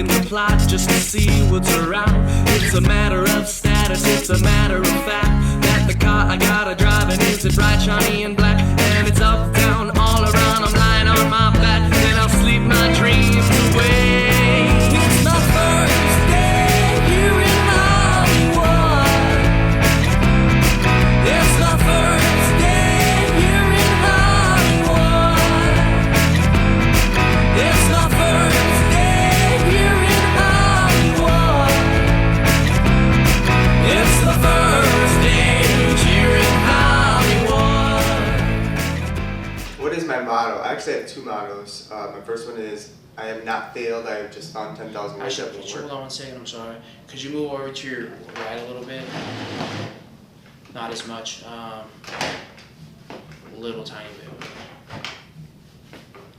breaking the plot just to see what's around. It's a matter of status, it's a matter of fact that the car I gotta drive and is it bright, shiny and black, and it's up, down, all around. I'm lying on my back and I'll sleep my dreams away. It's my first day here in Hollywood. It's my first day here in Hollywood. It's my first day here in Hollywood. It's the first day here in Hollywood. What is my motto? I actually have two mottos. My first one is, I have not failed, I have just found 10,000 ways that will Hold work. on 1 second, I'm sorry. Could you move over to your right a little bit? Not as much. A little tiny bit.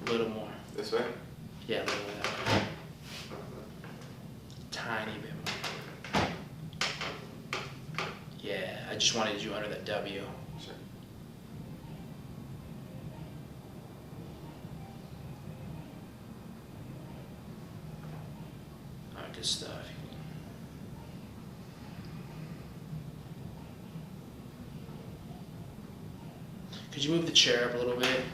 A little more. This way? Yeah, a little bit that way. Tiny bit more. Yeah, I just wanted you under that W. Sure. Alright, good stuff. Could you move the chair up a little bit?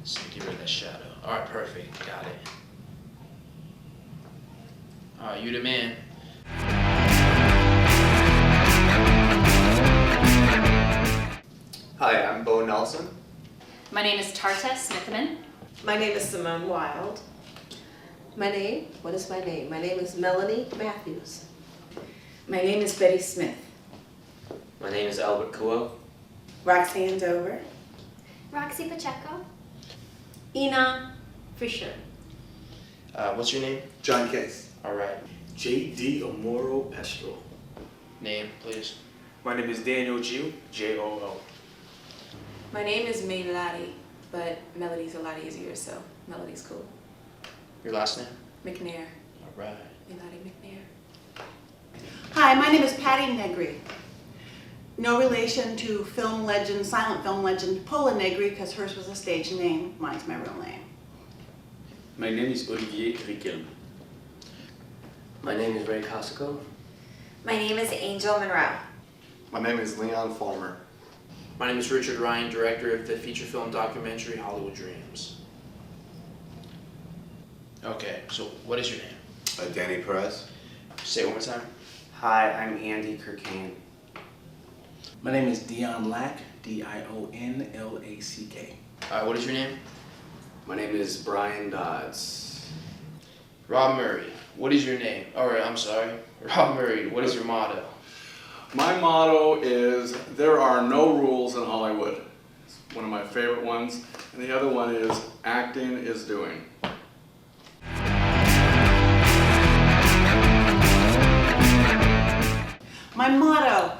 So get rid of that shadow. Alright, perfect. Got it. Alright, you the man. Hi, I'm Bo Nelson. My name is Tarta Smithman. My name is Simone Wild. What is my name? My name is Melanie Matthews. My name is Betty Smith. My name is Albert Coelho. Roxanne Dover. Roxy Pacheco. Ina Fisher. What's your name? John Case. Alright. J.D. Amoro Pestro. Name, please. My name is Daniel Jew, J-O-O. My name is May Laddie, but Melody's a lot easier, so Melody's cool. Your last name? McNair. Alright. May Laddie McNair. Hi, my name is Patty Negri. No relation to film legend, silent film legend Paula Negri, because hers was a stage name. Mine's my real name. My name is Olivier Riquelme. My name is Ray Cosico. My name is Angel Monroe. My name is Leon Farmer. My name is Richard Ryan, director of the feature film documentary Hollywood Dreams. Okay, so what is your name? Danny Perez. Say it one more time. Hi, I'm Andy Kirkane. My name is Dion Lack, Dionlack. What is your name? My name is Brian Dodds. Rob Murray. What is your name? Alright, I'm sorry. Rob Murray, what is your motto? My motto is, there are no rules in Hollywood. It's one of my favorite ones. And the other one is, acting is doing. My motto,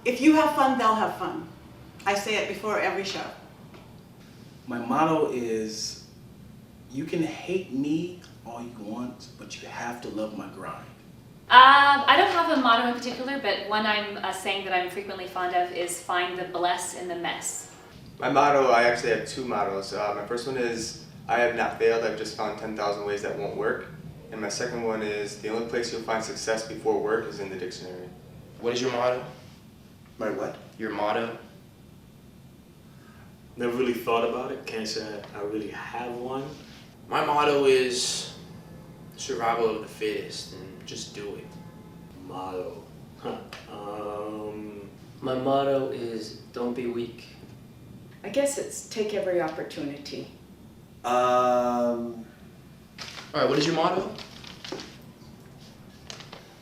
if you have fun, they'll have fun. I say it before every show. My motto is, you can hate me all you want, but you have to love my grind. I don't have a motto in particular, but one I'm saying that I'm frequently fond of is find the bless in the mess. My motto, I actually have two mottos. My first one is, I have not failed, I've just found 10,000 ways that won't work. And my second one is, the only place you'll find success before work is in the dictionary. What is your motto? My what? Your motto? Never really thought about it. Can't say I really have one. My motto is survival of the fittest, and just do it. Motto. Huh. My motto is don't be weak. I guess it's take every opportunity. Alright, what is your motto?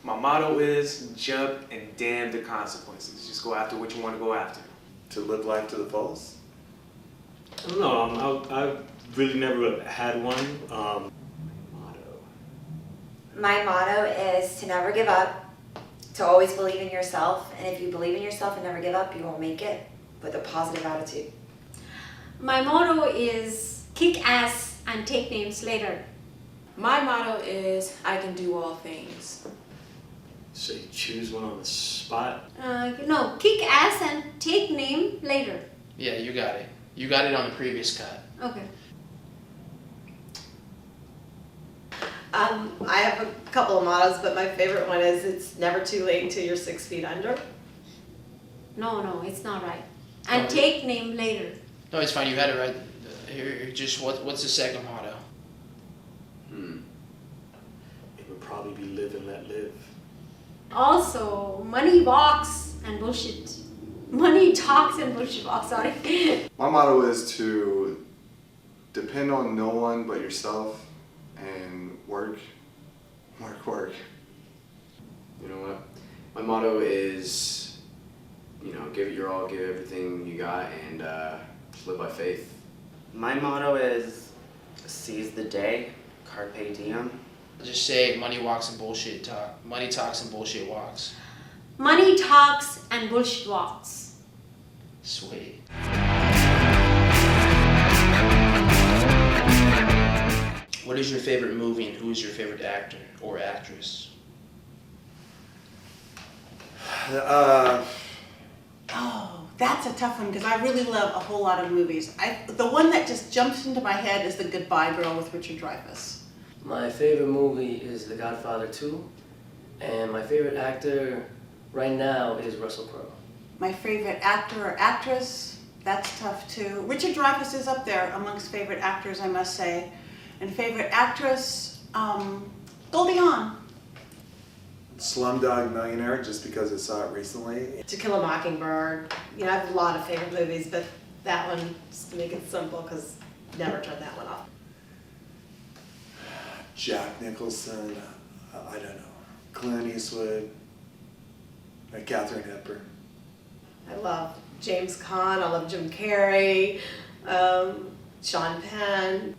My motto is jump and damn the consequences. Just go after what you want to go after. To live life to the fullest. I don't know. I've really never had one. Motto. My motto is to never give up, to always believe in yourself, and if you believe in yourself and never give up, you will make it with a positive attitude. My motto is kick ass and take names later. My motto is, I can do all things. So you choose one on the spot? No, kick ass and take name later. Yeah, you got it. You got it on the previous cut. Okay. I have a couple of mottos, but my favorite one is it's never too late until you're 6 feet under. No, it's not right. And take name later. No, it's fine. You had it right. Here, just what's the second motto? It would probably be live and let live. Also, money walks and bullshit. Money talks and bullshit walks, sorry. My motto is to depend on no one but yourself and work. You know what? My motto is, give it your all, give everything you got, and just live by faith. My motto is seize the day, carpe diem. Just say money walks and bullshit talk. Money talks and bullshit walks. Money talks and bullshit walks. Sweet. What is your favorite movie and who is your favorite actor or actress? Oh, that's a tough one because I really love a whole lot of movies. The one that just jumps into my head is The Goodbye Girl with Richard Dreyfuss. My favorite movie is The Godfather 2, and my favorite actor right now is Russell Crowe. My favorite actor or actress, that's tough too. Richard Dreyfuss is up there amongst favorite actors, I must say. And favorite actress, Goldie Hawn. Slumdog Millionaire, just because I saw it recently. To Kill a Mockingbird. I have a lot of favorite movies, but that one, just to make it simple, because never turn that one off. Jack Nicholson, I don't know. Clint Eastwood, Katharine Hepburn. I love James Caan, I love Jim Carrey, Sean Penn.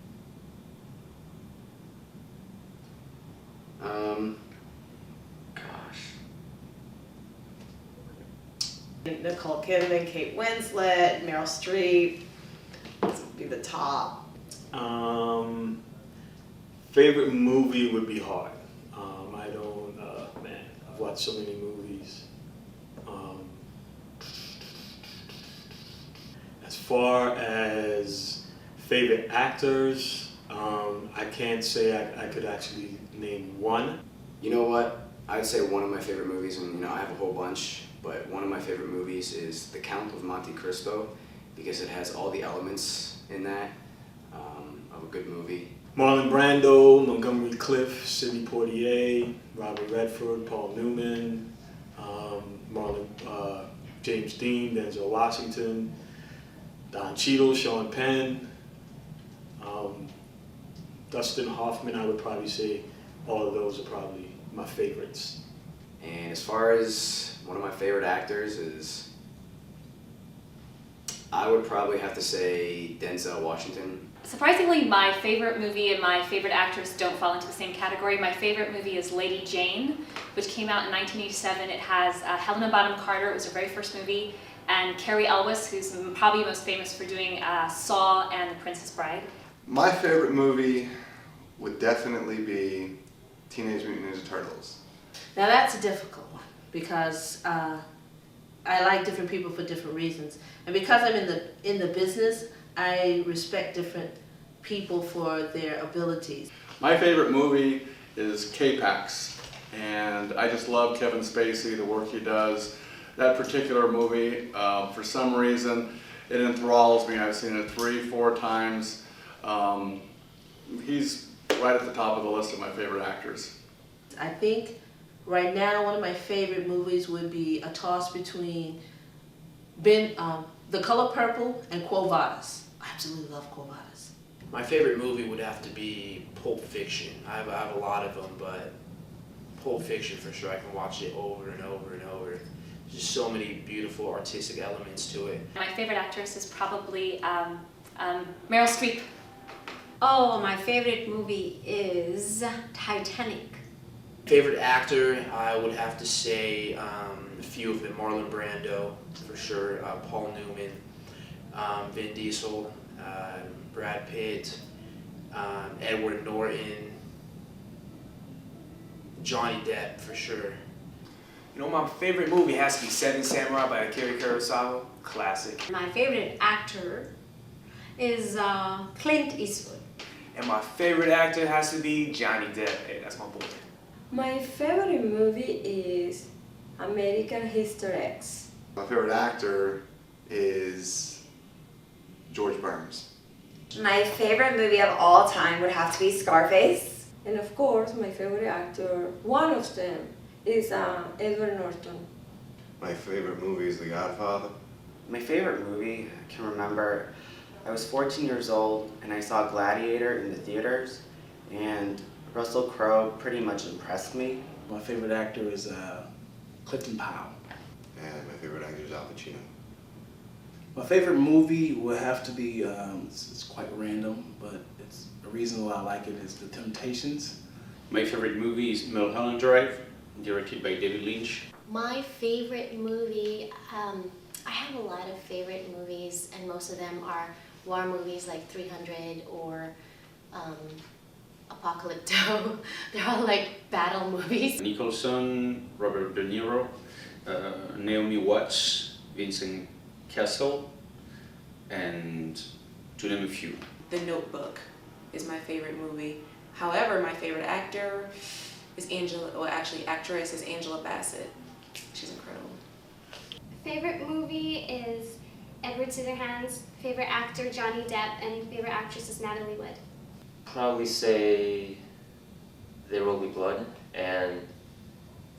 Nicole Kidman, Kate Winslet, Meryl Streep. This would be the top. Favorite movie would be hard. I don't, I've watched so many movies. As far as favorite actors, I can't say I could actually name one. You know what? I'd say one of my favorite movies, and I have a whole bunch, but one of my favorite movies is The Count of Monte Cristo, because it has all the elements in that of a good movie. Marlon Brando, Montgomery Clift, Sidney Poitier, Robert Redford, Paul Newman, James Dean, Denzel Washington, Don Cheadle, Sean Penn, Dustin Hoffman. I would probably say all of those are probably my favorites. And as far as one of my favorite actors is, I would probably have to say Denzel Washington. Surprisingly, my favorite movie and my favorite actress don't fall into the same category. My favorite movie is Lady Jane, which came out in 1987. It has Helena Bonham Carter, it was her very first movie, and Carrie Elwes, who's probably most famous for doing Saw and The Princess Bride. My favorite movie would definitely be Teenage Mutant Ninja Turtles. Now that's a difficult one because I like different people for different reasons, and because I'm in the business, I respect different people for their abilities. My favorite movie is K-Pax, and I just love Kevin Spacey, the work he does. That particular movie, for some reason, it enthralls me. I've seen it 3-4 times. He's right at the top of the list of my favorite actors. I think right now one of my favorite movies would be a toss between The Color Purple and Quo Vadis. I absolutely love Quo Vadis. My favorite movie would have to be Pulp Fiction. I have a lot of them, but Pulp Fiction for sure. I can watch it over and over and over. There's just so many beautiful artistic elements to it. My favorite actress is probably Meryl Streep. Oh, my favorite movie is Titanic. Favorite actor, I would have to say a few of them. Marlon Brando, for sure. Paul Newman, Vin Diesel, Brad Pitt, Edward Norton, Johnny Depp, for sure. My favorite movie has to be Seven Samurai by Akira Kurosawa. Classic. My favorite actor is Clint Eastwood. And my favorite actor has to be Johnny Depp. Hey, that's my boy. My favorite movie is American History X. My favorite actor is George Burns. My favorite movie of all time would have to be Scarface. And of course, my favorite actor, one of them, is Edward Norton. My favorite movie is The Godfather. My favorite movie, I can remember, I was 14 years old and I saw Gladiator in the theaters, and Russell Crowe pretty much impressed me. My favorite actor is Clifton Powell. And my favorite actor is Al Pacino. My favorite movie would have to be, it's quite random, but it's the reason why I like it is The Temptations. My favorite movie is Mulholland Drive, directed by David Lynch. My favorite movie, I have a lot of favorite movies, and most of them are war movies like 300 or Apocalypto. They're all like battle movies. Nicholson, Robert De Niro, Naomi Watts, Vincent Cassel, and to name a few. The Notebook is my favorite movie. However, my favorite actor is actress is Angela Bassett. She's incredible. Favorite movie is Edward Scissorhands, favorite actor Johnny Depp, and favorite actress is Natalie Wood. Probably say There Will Be Blood, and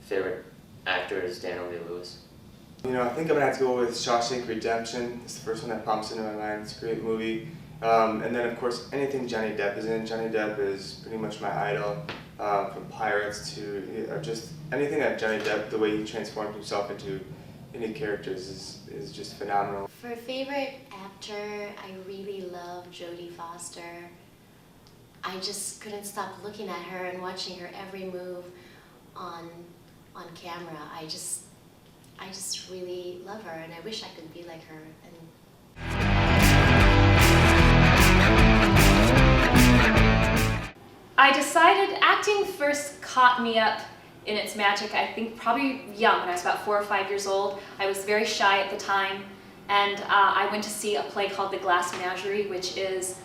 favorite actor is Daniel Day-Lewis. You know, I think I'm gonna have to go with Shawshank Redemption. It's the first one that pops into my mind. It's a great movie. And then of course anything Johnny Depp is in. Johnny Depp is pretty much my idol. From Pirates to just anything that Johnny Depp, the way he transformed himself into any characters is just phenomenal. For favorite actor, I really love Jodie Foster. I just couldn't stop looking at her and watching her every move on camera. I just really love her, and I wish I could be like her. I decided acting first caught me up in its magic, I think probably young, when I was about 4 or 5 years old. I was very shy at the time, and I went to see a play called The Glass Menagerie, which is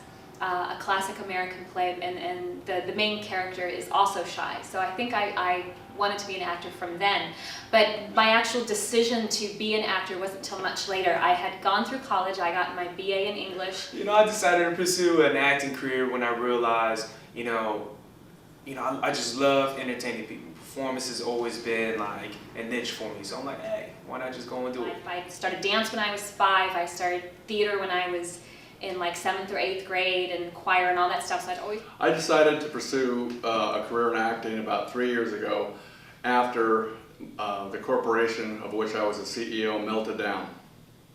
a classic American play, and the main character is also shy. So I think I wanted to be an actor from then. But my actual decision to be an actor wasn't until much later. I had gone through college, I got my BA in English. You know, I decided to pursue an acting career when I realized, I just love entertaining people. Performance has always been like a niche for me. So I'm like, hey, why not just go and do it? I started dance when I was 5. I started theater when I was in like 7th or 8th grade, and choir and all that stuff. So I decided to pursue a career in acting about 3 years ago after the corporation of which I was a CEO melted down.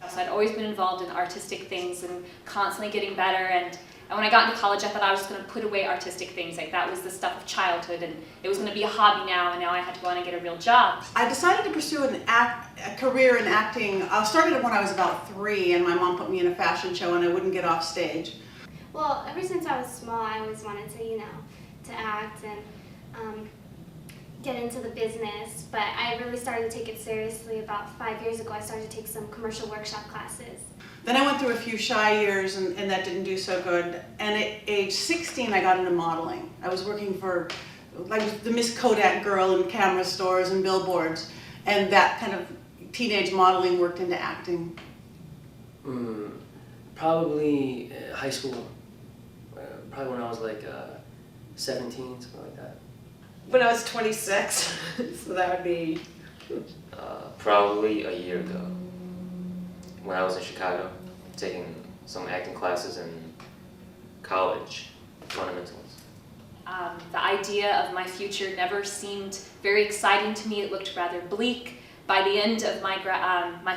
So I'd always been involved in artistic things and constantly getting better. And when I got into college, I thought I was just going to put away artistic things. Like that was the stuff of childhood, and it was going to be a hobby now, and now I had to go on and get a real job. I decided to pursue a career in acting. I started it when I was about 3, and my mom put me in a fashion show, and I wouldn't get off stage. Well, ever since I was small, I always wanted to act and get into the business. But I really started to take it seriously about 5 years ago. I started to take some commercial workshop classes. Then I went through a few shy years, and that didn't do so good. And at age 16, I got into modeling. I was working for like the Miss Kodak girl in camera stores and billboards, and that kind of teenage modeling worked into acting. Probably high school. Probably when I was like 17, something like that. When I was 26, so that would be... Probably a year ago, when I was in Chicago, taking some acting classes in college, fundamentals. The idea of my future never seemed very exciting to me. It looked rather bleak. By the end of my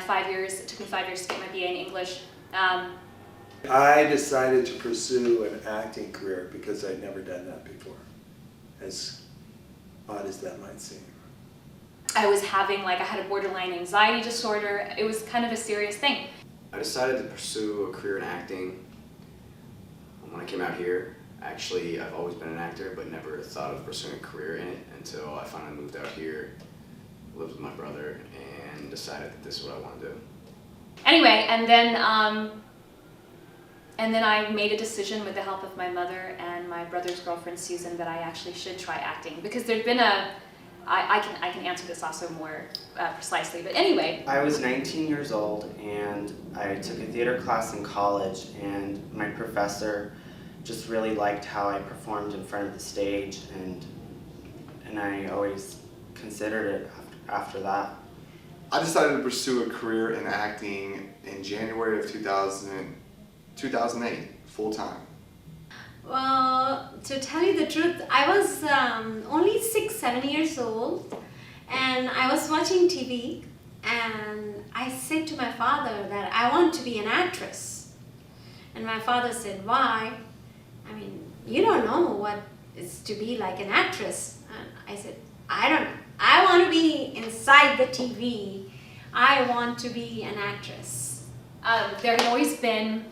5 years, it took me 5 years to get my BA in English. I decided to pursue an acting career because I'd never done that before, as odd as that might seem. I was having, I had a borderline anxiety disorder. It was kind of a serious thing. I decided to pursue a career in acting when I came out here. Actually, I've always been an actor, but never thought of pursuing a career in it until I finally moved out here, lived with my brother, and decided that this is what I want to do. Anyway, and then And then I made a decision with the help of my mother and my brother's girlfriend Susan that I actually should try acting, because there'd been I can answer this also more precisely, but anyway. I was 19 years old and I took a theater class in college, and my professor just really liked how I performed in front of the stage, and I always considered it after that. I decided to pursue a career in acting in January of 2008, full time. Well, to tell you the truth, I was only 6-7 years old, and I was watching TV, and I said to my father that I want to be an actress. And my father said, why? I mean, you don't know what it's to be like an actress. And I said, I don't know. I want to be inside the TV. I want to be an actress. There had always been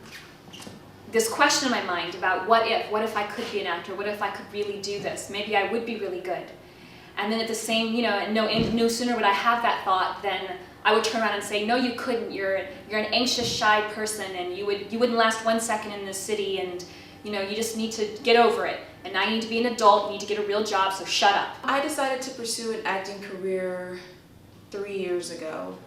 this question in my mind about what if I could be an actor? What if I could really do this? Maybe I would be really good. And then at the same, no sooner would I have that thought than I would turn around and say, no, you couldn't. You're an anxious, shy person, and you wouldn't last 1 second in this city, and you just need to get over it. And now you need to be an adult, you need to get a real job, so shut up. I decided to pursue an acting career 3 years ago.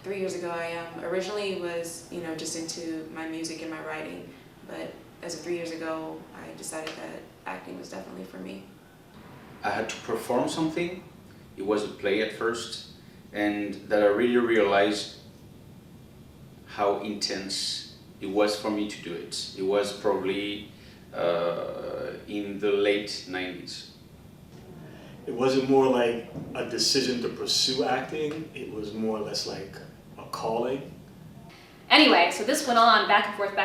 3 years ago, I originally was, just into my music and my writing, but as of 3 years ago, I decided that acting was definitely for me. I had to perform something. It was a play at first, and that I really realized how intense it was for me to do it. It was probably in the late 90s. It wasn't more like a decision to pursue acting, it was more or less like a calling. Anyway, so this went on back and forth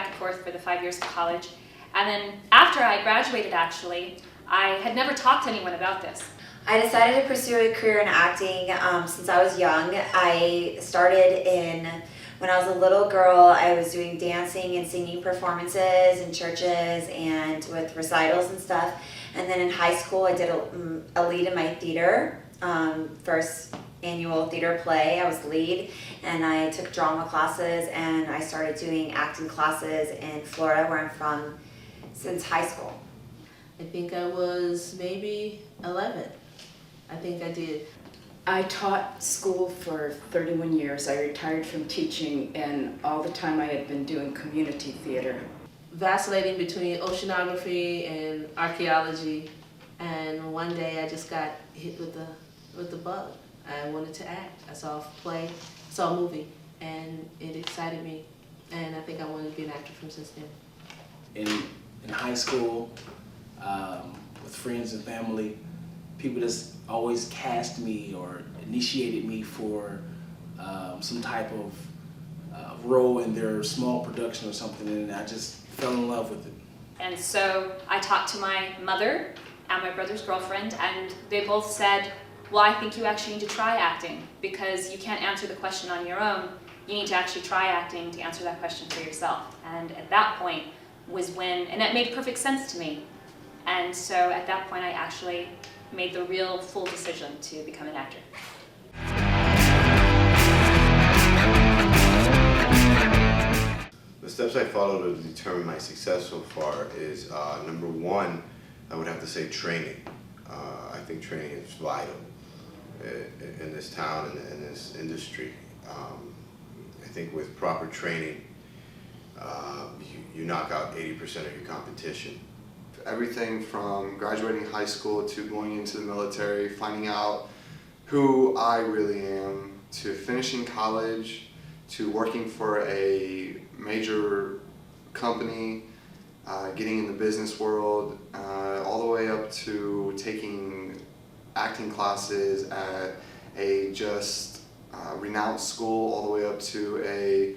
for the 5 years of college. And then after I graduated, actually, I had never talked to anyone about this. I decided to pursue a career in acting since I was young. I started when I was a little girl. I was doing dancing and singing performances in churches and with recitals and stuff. And then in high school, I did a lead in my theater, first annual theater play. I was the lead, and I took drama classes, and I started doing acting classes in Florida, where I'm from, since high school. I think I was maybe 11. I think I did. I taught school for 31 years. I retired from teaching, and all the time I had been doing community theater. Vacillating between oceanography and archaeology, and one day I just got hit with the bug. I wanted to act. I saw a play, saw a movie, and it excited me, and I think I wanted to be an actor from since then. In high school, with friends and family, people just always cast me or initiated me for some type of role in their small production or something, and I just fell in love with it. And so I talked to my mother and my brother's girlfriend, and they both said, well, I think you actually need to try acting, because you can't answer the question on your own. You need to actually try acting to answer that question for yourself. And at that point was when, and that made perfect sense to me. And so at that point I actually made the real full decision to become an actor. The steps I follow to determine my success so far is, number one, I would have to say training. I think training is vital in this town and in this industry. I think with proper training, you knock out 80% of your competition. Everything from graduating high school to going into the military, finding out who I really am, to finishing college, to working for a major company, getting in the business world, all the way up to taking acting classes at a just renowned school, all the way up to a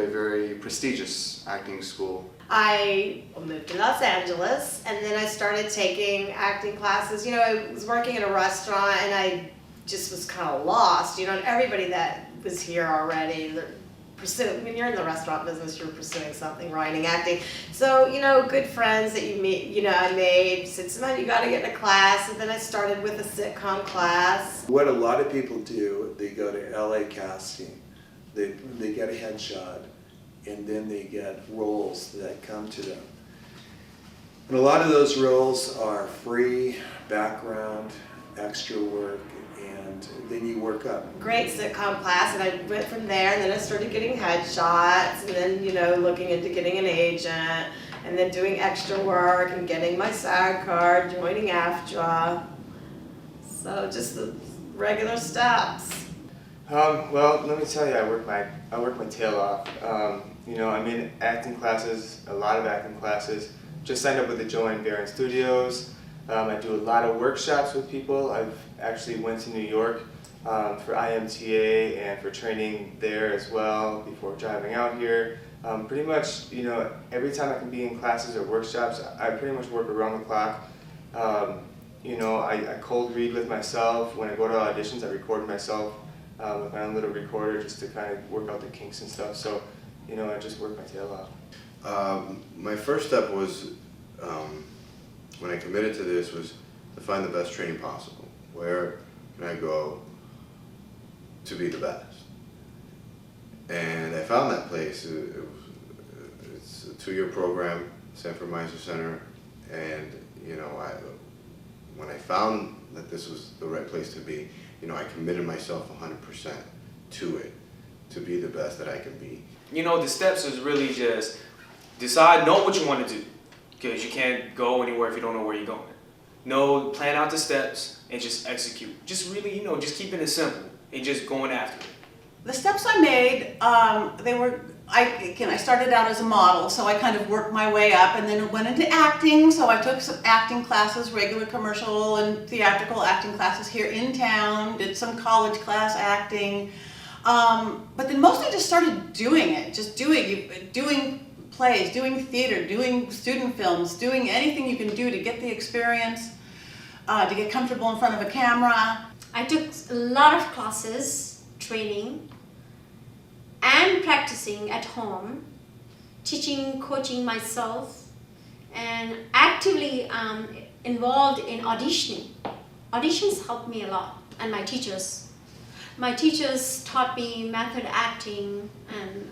very prestigious acting school. I moved to Los Angeles, and then I started taking acting classes. I was working in a restaurant, and I just was kind of lost. And everybody that was here already, when you're in the restaurant business, you're pursuing something, writing, acting. So, good friends that you meet, I made said, Simone, you got to get in a class. And then I started with a sitcom class. What a lot of people do, they go to LA casting, they get a headshot, and then they get roles that come to them. And a lot of those roles are free, background, extra work, and then you work up. Great sitcom class, and I went from there, and then I started getting headshots, and then, you know, looking into getting an agent, and then doing extra work and getting my SAG card, joining AFTRA. So just the regular steps. Well, let me tell you, I work my tail off. You know, I'm in acting classes, a lot of acting classes. Just signed up with the Joanne Baron Studios. I do a lot of workshops with people. I've actually went to New York for IMTA and for training there as well before driving out here. Pretty much, you know, every time I can be in classes or workshops, I pretty much work around the clock. You know, I cold read with myself. When I go to auditions, I record myself with my own little recorder just to kind of work out the kinks and stuff. So, you know, I just work my tail off. My first step was, when I committed to this, was to find the best training possible. Where can I go to be the best? And I found that place. It's a 2-year program, Sanford Meisner Center, and you know, when I found that this was the right place to be, you know, I committed myself 100% to it, to be the best that I can be. You know, the steps is really just decide, know what you want to do, because you can't go anywhere if you don't know where you're going. Plan out the steps and just execute. Just really, you know, just keeping it simple and just going after it. The steps I made, I started out as a model, so I kind of worked my way up, and then went into acting, so I took some acting classes, regular commercial and theatrical acting classes here in town, did some college class acting, but then mostly just started doing it, doing plays, doing theater, doing student films, doing anything you can do to get the experience, to get comfortable in front of a camera. I took a lot of classes, training, and practicing at home, teaching, coaching myself, and actively involved in auditioning. Auditions helped me a lot, and my teachers. My teachers taught me method acting and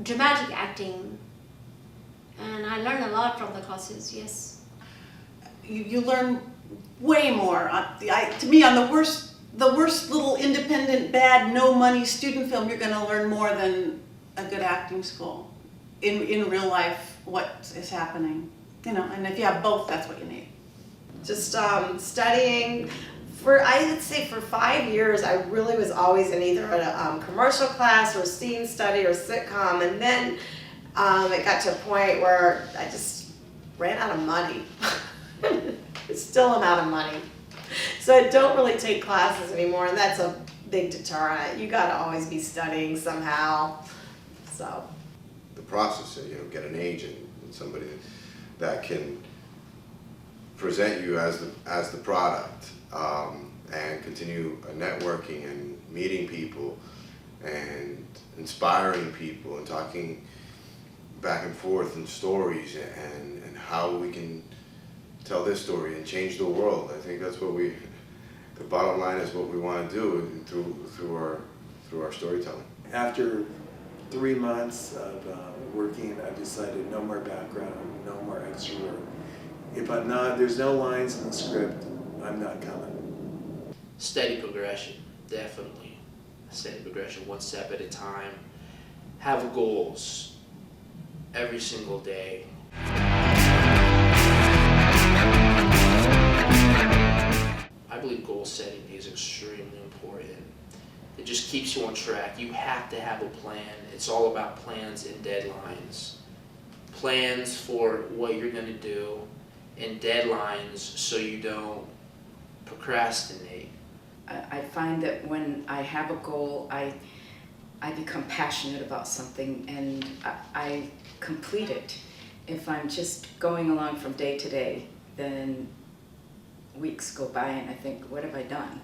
dramatic acting, and I learned a lot from the classes, yes. You learn way more. To me, on the worst little independent, bad, no money student film, you're going to learn more than a good acting school in real life, what is happening. You know, and if you have both, that's what you need. Just studying. I would say for 5 years, I really was always in either a commercial class or scene study or sitcom, and then it got to a point where I just ran out of money. Still am out of money. So I don't really take classes anymore, and that's a big deterrent. You got to always be studying somehow. So the process, you know, get an agent and somebody that can present you as the product, and continue networking and meeting people and inspiring people and talking back and forth and stories and how we can tell this story and change the world. I think that's what the bottom line is what we want to do through our storytelling. After 3 months of working, I decided no more background, no more extra work. If there's no lines in the script, I'm not coming. Steady progression, definitely. Steady progression, one step at a time. Have goals every single day. I believe goal setting is extremely important. It just keeps you on track. You have to have a plan. It's all about plans and deadlines. Plans for what you're going to do and deadlines so you don't procrastinate. I find that when I have a goal, I become passionate about something and I complete it. If I'm just going along from day to day, then weeks go by and I think, what have I done?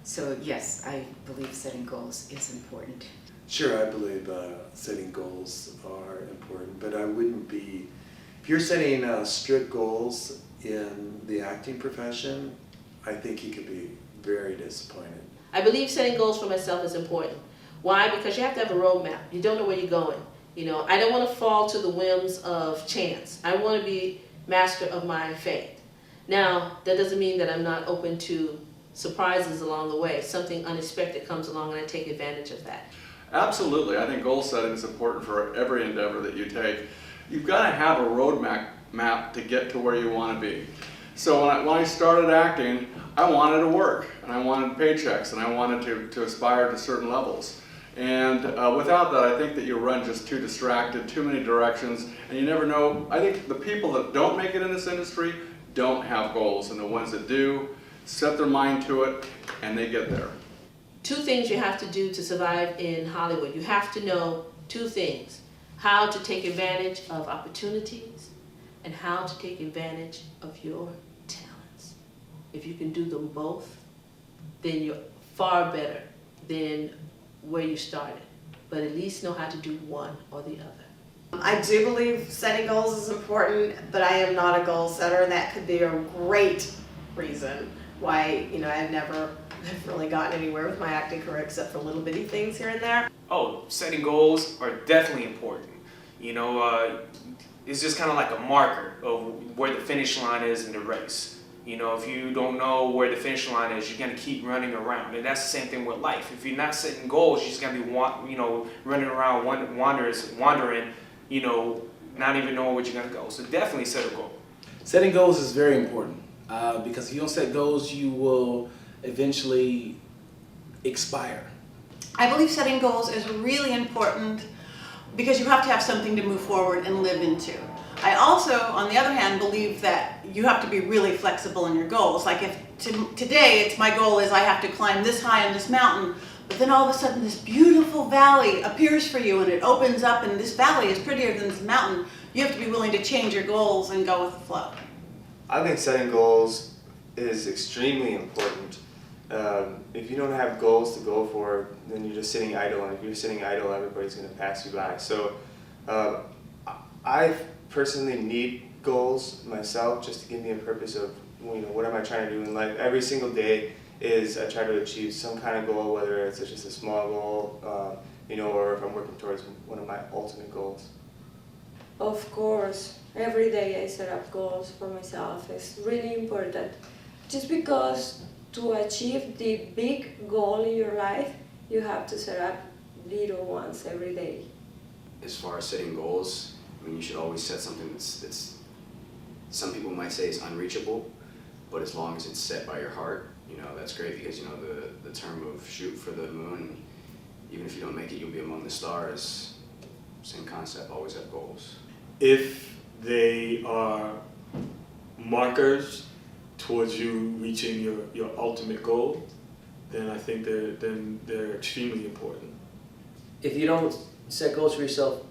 So yes, I believe setting goals is important. Sure, I believe setting goals are important, but I wouldn't be, if you're setting strict goals in the acting profession, I think you could be very disappointed. I believe setting goals for myself is important. Why? Because you have to have a roadmap. You don't know where you're going. You know, I don't want to fall to the whims of chance. I want to be master of my fate. Now, that doesn't mean that I'm not open to surprises along the way. Something unexpected comes along and I take advantage of that. Absolutely. I think goal setting is important for every endeavor that you take. You've got to have a roadmap to get to where you want to be. So when I started acting, I wanted to work, and I wanted paychecks, and I wanted to aspire to certain levels. And without that, I think that you run just too distracted, too many directions, and you never know. I think the people that don't make it in this industry don't have goals, and the ones that do set their mind to it, and they get there. Two things you have to do to survive in Hollywood. You have to know two things: how to take advantage of opportunities and how to take advantage of your talents. If you can do them both, then you're far better than where you started. But at least know how to do one or the other. I do believe setting goals is important, but I am not a goal setter, and that could be a great reason why, you know, I've never really gotten anywhere with my acting career except for little bitty things here and there. Oh, setting goals are definitely important. You know, it's just kind of like a marker of where the finish line is in the race. You know, if you don't know where the finish line is, you're gonna keep running around, and that's the same thing with life. If you're not setting goals, you're just gonna be, running around, wandering, you know, not even knowing where you're gonna go. So definitely set a goal. Setting goals is very important because if you don't set goals, you will eventually expire. I believe setting goals is really important because you have to have something to move forward and live into. I also, on the other hand, believe that you have to be really flexible in your goals. Like if today my goal is I have to climb this high on this mountain, but then all of a sudden this beautiful valley appears for you and it opens up and this valley is prettier than this mountain. You have to be willing to change your goals and go with the flow. I think setting goals is extremely important. If you don't have goals to go for, then you're just sitting idle, and if you're sitting idle, everybody's going to pass you by. So I personally need goals myself just to give me a purpose of, you know, what am I trying to do in life. Every single day is I try to achieve some kind of goal, whether it's just a small goal, you know, or if I'm working towards one of my ultimate goals. Of course, every day I set up goals for myself. It's really important. Just because to achieve the big goal in your life, you have to set up little ones every day. As far as setting goals, I mean, you should always set something that's some people might say is unreachable, but as long as it's set by your heart, you know, that's great, because, you know, the term of shoot for the moon, even if you don't make it, you'll be among the stars. Same concept, always have goals. If they are markers towards you reaching your ultimate goal, then I think they're extremely important. If you don't set goals for yourself,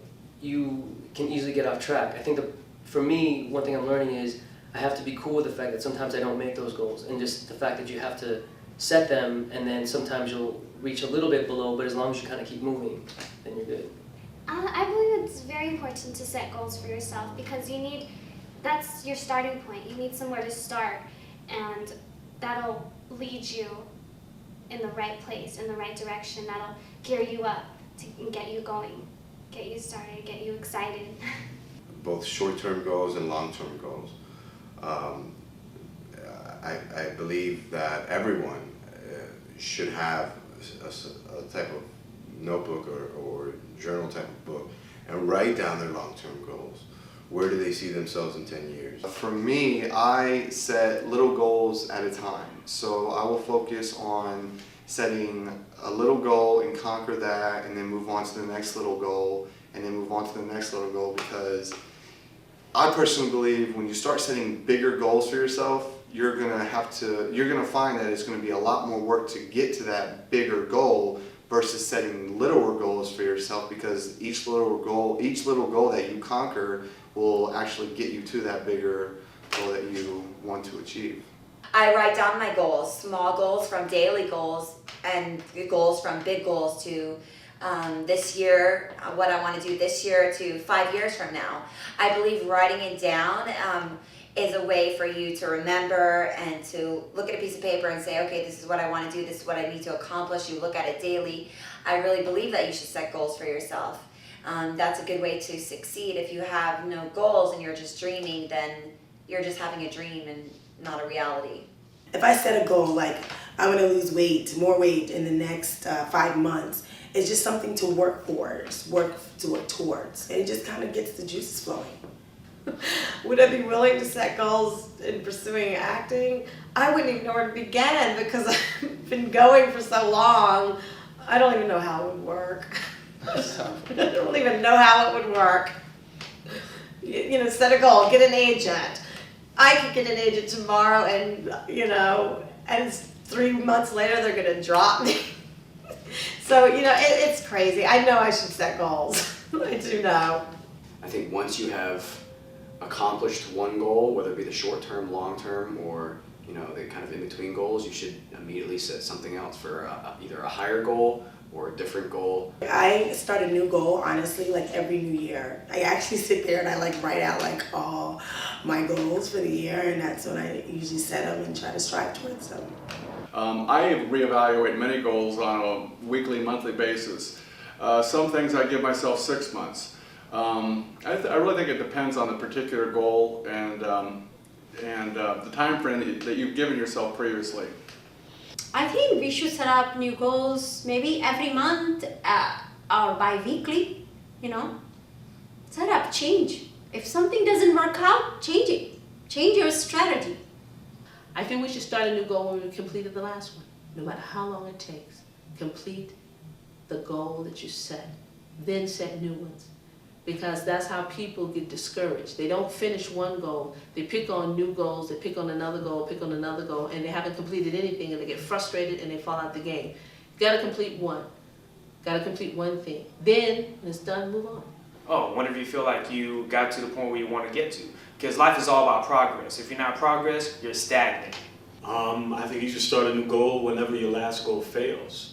you can easily get off track. I think for me, one thing I'm learning is I have to be cool with the fact that sometimes I don't make those goals, and just the fact that you have to set them, and then sometimes you'll reach a little bit below, but as long as you kind of keep moving, then you're good. I believe it's very important to set goals for yourself because that's your starting point. You need somewhere to start, and that'll lead you in the right place, in the right direction. That'll gear you up to get you going, get you started, get you excited. Both short-term goals and long-term goals. I believe that everyone should have a type of notebook or journal type of book and write down their long-term goals. Where do they see themselves in 10 years? For me, I set little goals at a time. So I will focus on setting a little goal and conquer that, and then move on to the next little goal, and then move on to the next little goal, because I personally believe when you start setting bigger goals for yourself, you're gonna find that it's gonna be a lot more work to get to that bigger goal versus setting littler goals for yourself, because each little goal that you conquer will actually get you to that bigger goal that you want to achieve. I write down my goals, small goals from daily goals, and goals from big goals to this year, what I want to do this year to 5 years from now. I believe writing it down is a way for you to remember and to look at a piece of paper and say, okay, this is what I want to do, this is what I need to accomplish. You look at it daily. I really believe that you should set goals for yourself. That's a good way to succeed. If you have no goals and you're just dreaming, then you're just having a dream and not a reality. If I set a goal like I want to lose more weight in the next 5 months, it's just something to work towards, and it just kind of gets the juices flowing. Would I be willing to set goals in pursuing acting? I wouldn't even know where to begin because I've been going for so long. I don't even know how it would work. I don't even know how it would work. You know, set a goal, get an agent. I could get an agent tomorrow and, and 3 months later they're going to drop me. So, it's crazy. I know I should set goals. I do know. I think once you have accomplished one goal, whether it be the short term, long term, or the kind of in between goals, you should immediately set something else for either a higher goal or a different goal. I start a new goal, honestly, like every new year. I actually sit there and I write out all my goals for the year, and that's when I usually set them and try to strive towards them. I reevaluate many goals on a weekly, monthly basis. Some things I give myself 6 months. I really think it depends on the particular goal and the time frame that you've given yourself previously. I think we should set up new goals maybe every month or bi-weekly, Set up, change. If something doesn't work out, change it. Change your strategy. I think we should start a new goal when we completed the last one. No matter how long it takes, complete the goal that you set. Then set new ones. Because that's how people get discouraged. They don't finish one goal. They pick on new goals, they pick on another goal, and they haven't completed anything, and they get frustrated and they fall out the game. You gotta complete one. Gotta complete one thing. Then, when it's done, move on. Oh, whenever you feel like you got to the point where you want to get to. Because life is all about progress. If you're not progress, you're stagnant. I think you should start a new goal whenever your last goal fails.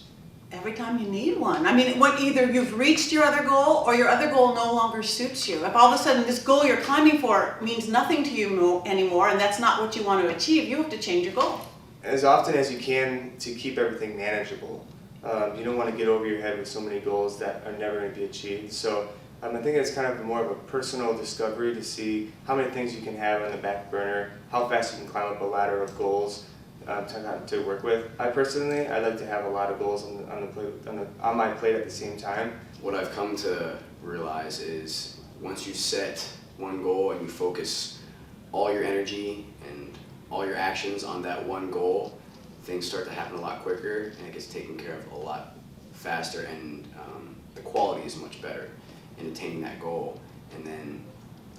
Every time you need one. I mean, either you've reached your other goal or your other goal no longer suits you. If all of a sudden this goal you're climbing for means nothing to you anymore and that's not what you want to achieve, you have to change your goal. As often as you can to keep everything manageable. You don't want to get over your head with so many goals that are never going to be achieved. So I think it's kind of more of a personal discovery to see how many things you can have on the back burner, how fast you can climb up a ladder of goals. To work with. I like to have a lot of goals on my plate at the same time. What I've come to realize is once you set one goal and you focus all your energy and all your actions on that one goal, things start to happen a lot quicker and it gets taken care of a lot faster, and the quality is much better in attaining that goal, and then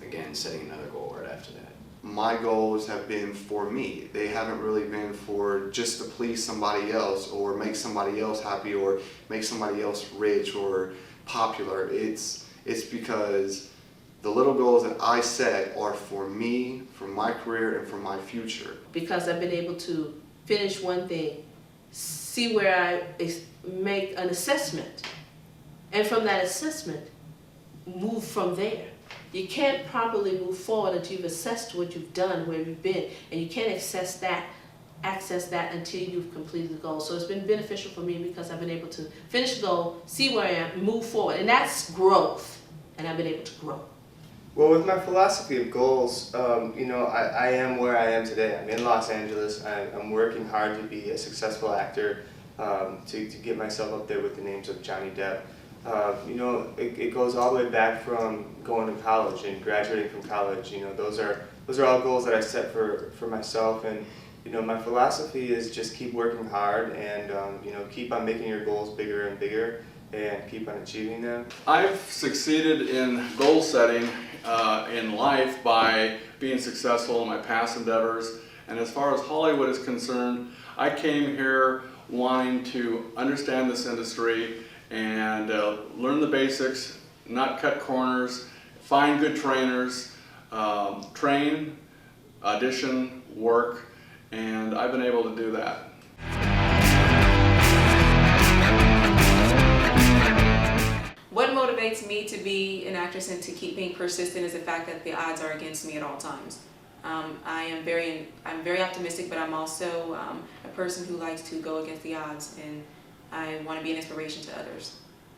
again setting another goal right after that. My goals have been for me. They haven't really been for just to please somebody else or make somebody else happy or make somebody else rich or popular. It's because the little goals that I set are for me, for my career, and for my future. Because I've been able to finish one thing, see where I make an assessment, and from that assessment, move from there. You can't properly move forward until you've assessed what you've done, where you've been, and you can't access that until you've completed the goal. So it's been beneficial for me because I've been able to finish the goal, see where I am, move forward, and that's growth, and I've been able to grow. Well, with my philosophy of goals, I am where I am today. I'm in Los Angeles. I'm working hard to be a successful actor, to get myself up there with the names of Johnny Depp. It goes all the way back from going to college and graduating from college. Those are all goals that I set for myself, and my philosophy is just keep working hard and keep on making your goals bigger and bigger and keep on achieving them. I've succeeded in goal setting in life by being successful in my past endeavors, and as far as Hollywood is concerned, I came here wanting to understand this industry and learn the basics, not cut corners, find good trainers, train, audition, work, and I've been able to do that. What motivates me to be an actress and to keep being persistent is the fact that the odds are against me at all times. I'm very optimistic, but I'm also a person who likes to go against the odds, and I want to be an inspiration to others.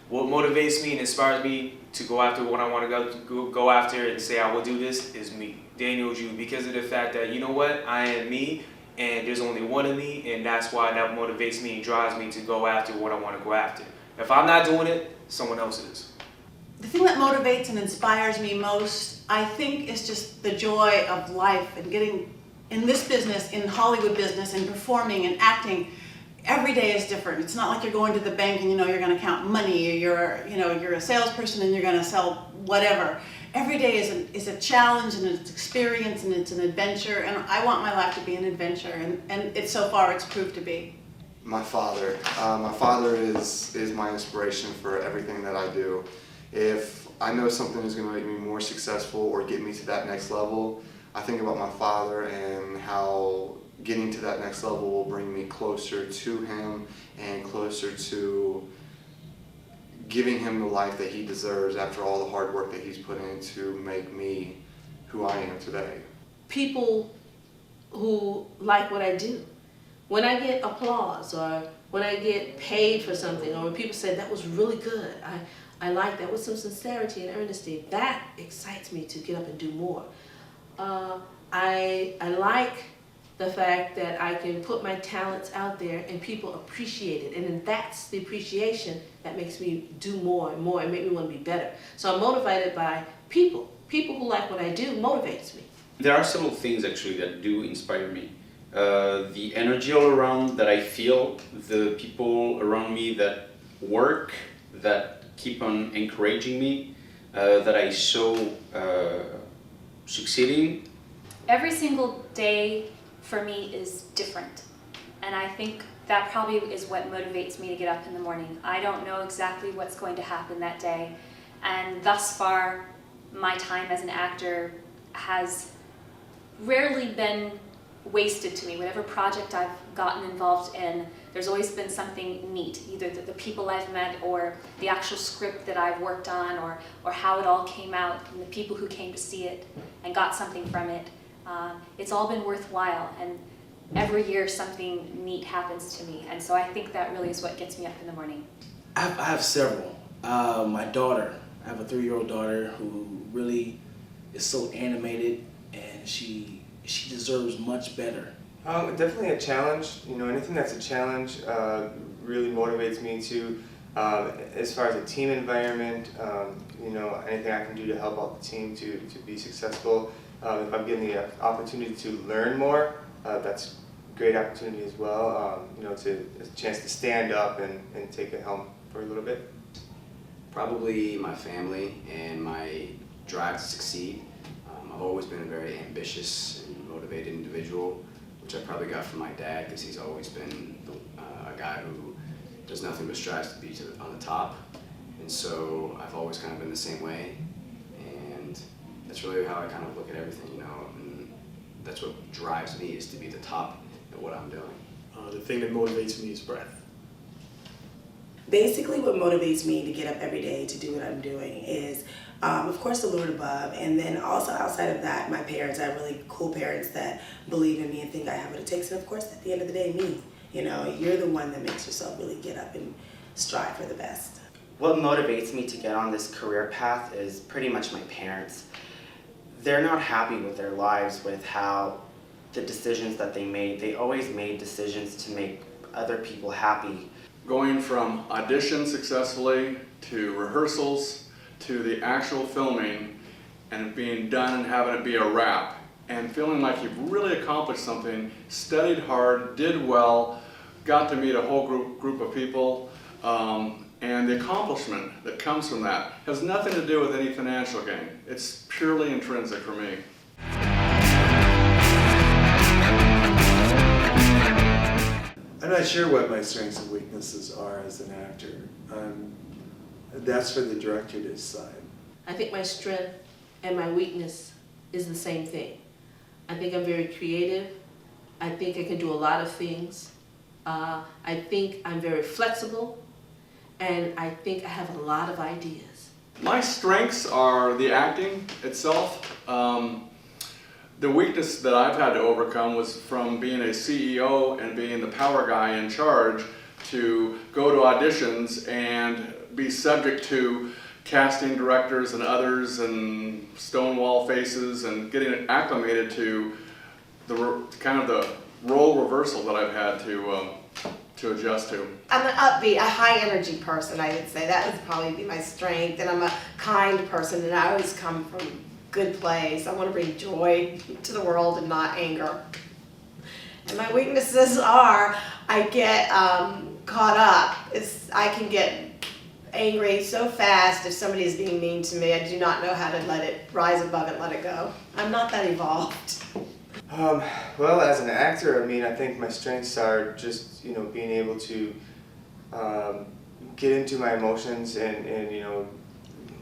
What motivates me and inspires me to go after what I want to go after and say I will do this is me, Daniel Jew, because of the fact that, you know what, I am me, and there's only one of me, and that's why that motivates me and drives me to go after what I want to go after. If I'm not doing it, someone else is. The thing that motivates and inspires me most, I think, is just the joy of life and getting in this business, in Hollywood business, and performing and acting. Every day is different. It's not like you're going to the bank and you know you're going to count money, or you're a salesperson and you're going to sell whatever. Every day is a challenge and it's experience and it's an adventure, and I want my life to be an adventure, and so far it's proved to be. My father. My father is my inspiration for everything that I do. If I know something is going to make me more successful or get me to that next level, I think about my father and how getting to that next level will bring me closer to him and closer to giving him the life that he deserves after all the hard work that he's put in to make me who I am today. People who like what I do. When I get applause, or when I get paid for something, or when people say that was really good, I like that with some sincerity and earnesty, that excites me to get up and do more. I like the fact that I can put my talents out there and people appreciate it, and then that's the appreciation that makes me do more and more and make me want to be better. So I'm motivated by people. People who like what I do motivates me. There are several things actually that do inspire me. The energy all around that I feel, the people around me that work, that keep on encouraging me, that I saw succeeding. Every single day for me is different, and I think that probably is what motivates me to get up in the morning. I don't know exactly what's going to happen that day, and thus far my time as an actor has rarely been wasted to me. Whatever project I've gotten involved in, there's always been something neat, either the people I've met or the actual script that I've worked on, or how it all came out and the people who came to see it and got something from it. It's all been worthwhile, and every year something neat happens to me, and so I think that really is what gets me up in the morning. I have several. My daughter, I have a 3-year-old daughter who really is so animated, and she deserves much better. Definitely a challenge. You know, anything that's a challenge really motivates me to, as far as a team environment, you know, anything I can do to help out the team to be successful. If I'm getting the opportunity to learn more, that's a great opportunity as well. You know, it's a chance to stand up and take it home for a little bit. Probably my family and my drive to succeed. I've always been a very ambitious and motivated individual, which I probably got from my dad, because he's always been a guy who does nothing but strives to be on the top. And so I've always kind of been the same way, and that's really how I kind of look at everything, you know, and that's what drives me, is to be the top at what I'm doing. The thing that motivates me is breath. Basically, what motivates me to get up every day to do what I'm doing is, of course, the Lord above, and then also outside of that, my parents. I have really cool parents that believe in me and think I have what it takes, and of course, at the end of the day, me. You know, you're the one that makes yourself really get up and strive for the best. What motivates me to get on this career path is pretty much my parents. They're not happy with their lives, with how the decisions that they made. They always made decisions to make other people happy. Going from audition successfully to rehearsals to the actual filming and it being done and having it be a wrap, and feeling like you've really accomplished something, studied hard, did well, got to meet a whole group of people, and the accomplishment that comes from that has nothing to do with any financial gain. It's purely intrinsic for me. I'm not sure what my strengths and weaknesses are as an actor. That's for the director to decide. I think my strength and my weakness is the same thing. I think I'm very creative. I think I can do a lot of things. I think I'm very flexible, and I think I have a lot of ideas. My strengths are the acting itself. The weakness that I've had to overcome was from being a CEO and being the power guy in charge to go to auditions and be subject to casting directors and others and stonewall faces and getting acclimated to the kind of the role reversal that I've had to adjust to. I'm an upbeat, a high energy person, I would say. That would probably be my strength. And I'm a kind person, and I always come from a good place. I want to bring joy to the world and not anger. And my weaknesses are I get caught up. I can get angry so fast if somebody is being mean to me. I do not know how to let it rise above it, let it go. I'm not that evolved. Well, as an actor, I mean, I think my strengths are just, you know, being able to get into my emotions and you know,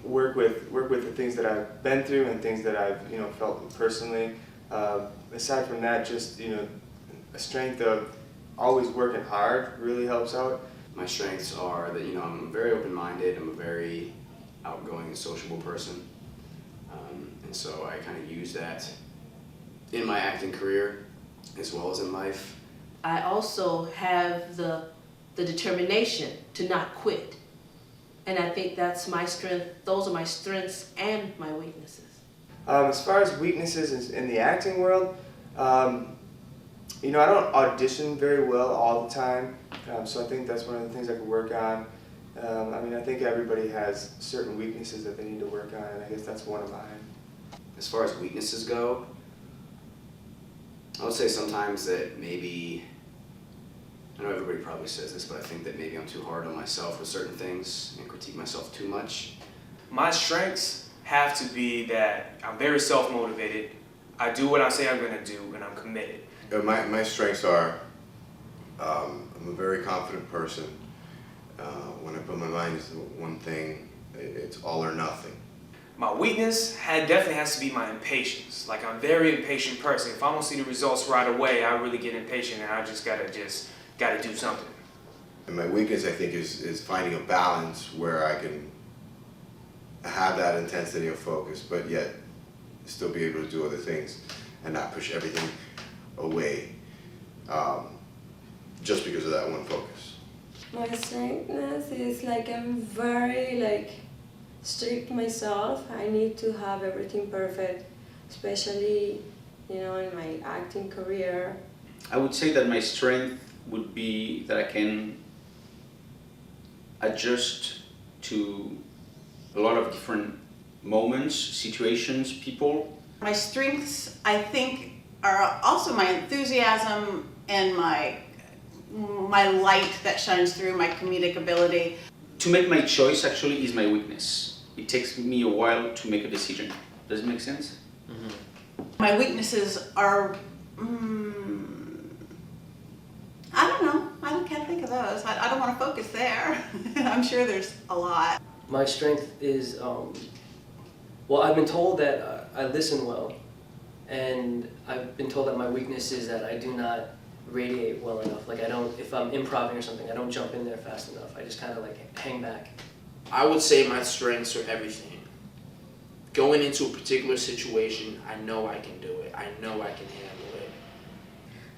work with the things that I've been through and things that I've, you know, felt personally. Aside from that, just, you know, a strength of always working hard really helps out. My strengths are that, you know, I'm very open-minded, I'm a very outgoing and sociable person, and so I kind of use that in my acting career as well as in life. I also have the determination to not quit. And I think that's my strength. Those are my strengths and my weaknesses. As far as weaknesses in the acting world, you know, I don't audition very well all the time, so I think that's one of the things I could work on. I mean, I think everybody has certain weaknesses that they need to work on, and I guess that's one of mine. As far as weaknesses go, I would say sometimes that maybe, I know everybody probably says this, but I think that maybe I'm too hard on myself with certain things and critique myself too much. My strengths have to be that I'm very self-motivated. I do what I say I'm going to do, and I'm committed. My strengths are, I'm a very confident person. When I put my mind to one thing, it's all or nothing. My weakness definitely has to be my impatience. Like, I'm a very impatient person. If I don't see the results right away, I really get impatient, and I just gotta do something. And my weakness, I think, is finding a balance where I can have that intensity of focus, but yet still be able to do other things and not push everything away just because of that one focus. My strengthness is like I'm very strict myself. I need to have everything perfect, especially, you know, in my acting career. I would say that my strength would be that I can adjust to a lot of different moments, situations, people. My strengths, I think, are also my enthusiasm and my light that shines through, my comedic ability. To make my choice actually is my weakness. It takes me a while to make a decision. Does it make sense? Mm-hmm. My weaknesses are, I don't know. I can't think of those. I don't want to focus there. I'm sure there's a lot. My strength is, well, I've been told that I listen well, and I've been told that my weakness is that I do not radiate well enough. Like, I don't, if I'm improvising or something, I don't jump in there fast enough. I just kind of hang back. I would say my strengths are everything. Going into a particular situation, I know I can do it. I know I can handle it.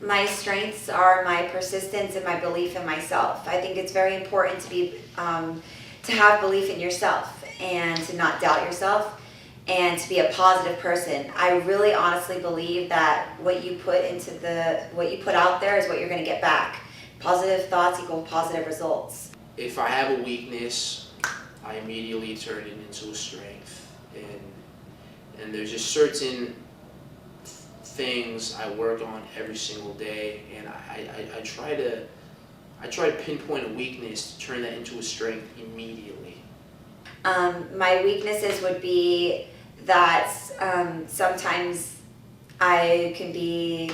My strengths are my persistence and my belief in myself. I think it's very important to have belief in yourself and to not doubt yourself and to be a positive person. I really honestly believe that what you put out there is what you're going to get back. Positive thoughts equal positive results. If I have a weakness, I immediately turn it into a strength. And there's just certain things I work on every single day, and I try to pinpoint a weakness to turn that into a strength immediately. My weaknesses would be that sometimes I can be,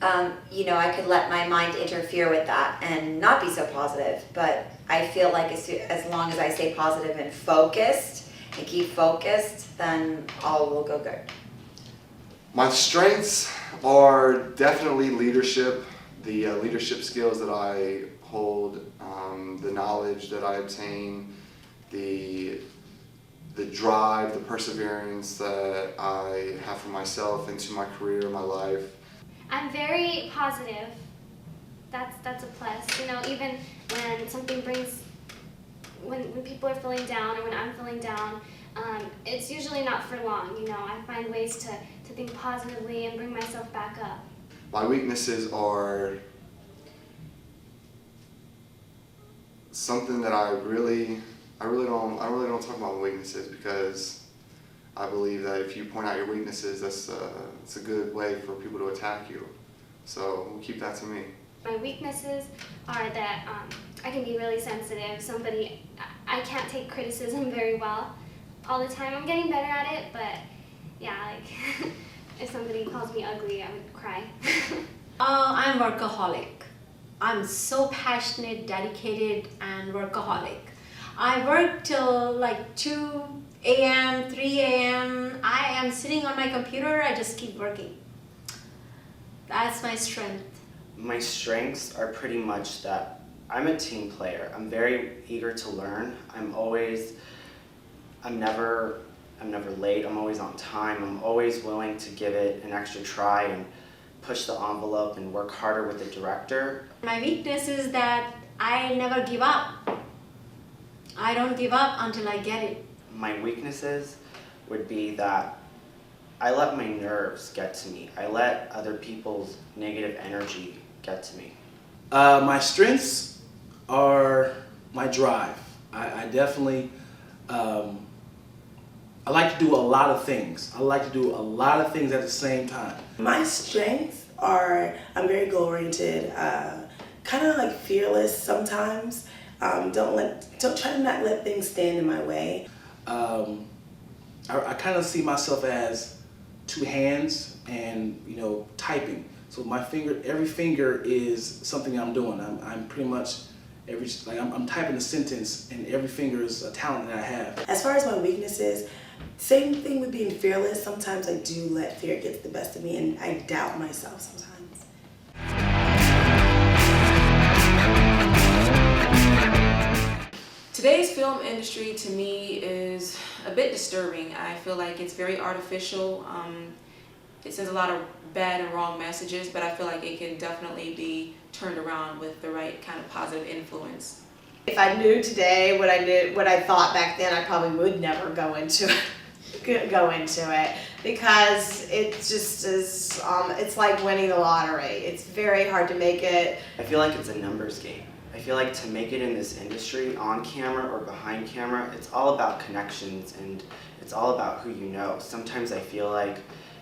I could let my mind interfere with that and not be so positive. But I feel like as long as I stay positive and focused and keep focused, then all will go good. My strengths are definitely leadership, the leadership skills that I hold, the knowledge that I obtain, the drive, the perseverance that I have for myself into my career, my life. I'm very positive. That's a plus. You know, even when something brings, when people are feeling down or when I'm feeling down, it's usually not for long. You know, I find ways to think positively and bring myself back up. My weaknesses are something that I really don't talk about my weaknesses, because I believe that if you point out your weaknesses, it's a good way for people to attack you. So we'll keep that to me. My weaknesses are that I can be really sensitive. I can't take criticism very well all the time. I'm getting better at it, but yeah, like if somebody calls me ugly, I would cry. I'm workaholic. I'm so passionate, dedicated, and workaholic. I work till like 2 a.m., 3 a.m. I am sitting on my computer, I just keep working. That's my strength. My strengths are pretty much that I'm a team player. I'm very eager to learn. I'm never late. I'm always on time. I'm always willing to give it an extra try and push the envelope and work harder with the director. My weakness is that I never give up. I don't give up until I get it. My weaknesses would be that I let my nerves get to me. I let other people's negative energy get to me. My strengths are my drive. I definitely, I like to do a lot of things. I like to do a lot of things at the same time. My strengths are I'm very goal-oriented, kind of like fearless sometimes. Don't try to not let things stand in my way. I kind of see myself as two hands and, you know, typing. So every finger is something I'm doing. I'm pretty much I'm typing a sentence, and every finger is a talent that I have. As far as my weaknesses, same thing with being fearless. Sometimes I do let fear get the best of me, and I doubt myself sometimes. Today's film industry to me is a bit disturbing. I feel like it's very artificial. It sends a lot of bad and wrong messages, but I feel like it can definitely be turned around with the right kind of positive influence. If I knew today what I thought back then, I probably would never go into it because it just is. It's like winning the lottery. It's very hard to make it. I feel like it's a numbers game. I feel like to make it in this industry, on camera or behind camera, it's all about connections and it's all about who you know. Sometimes I feel like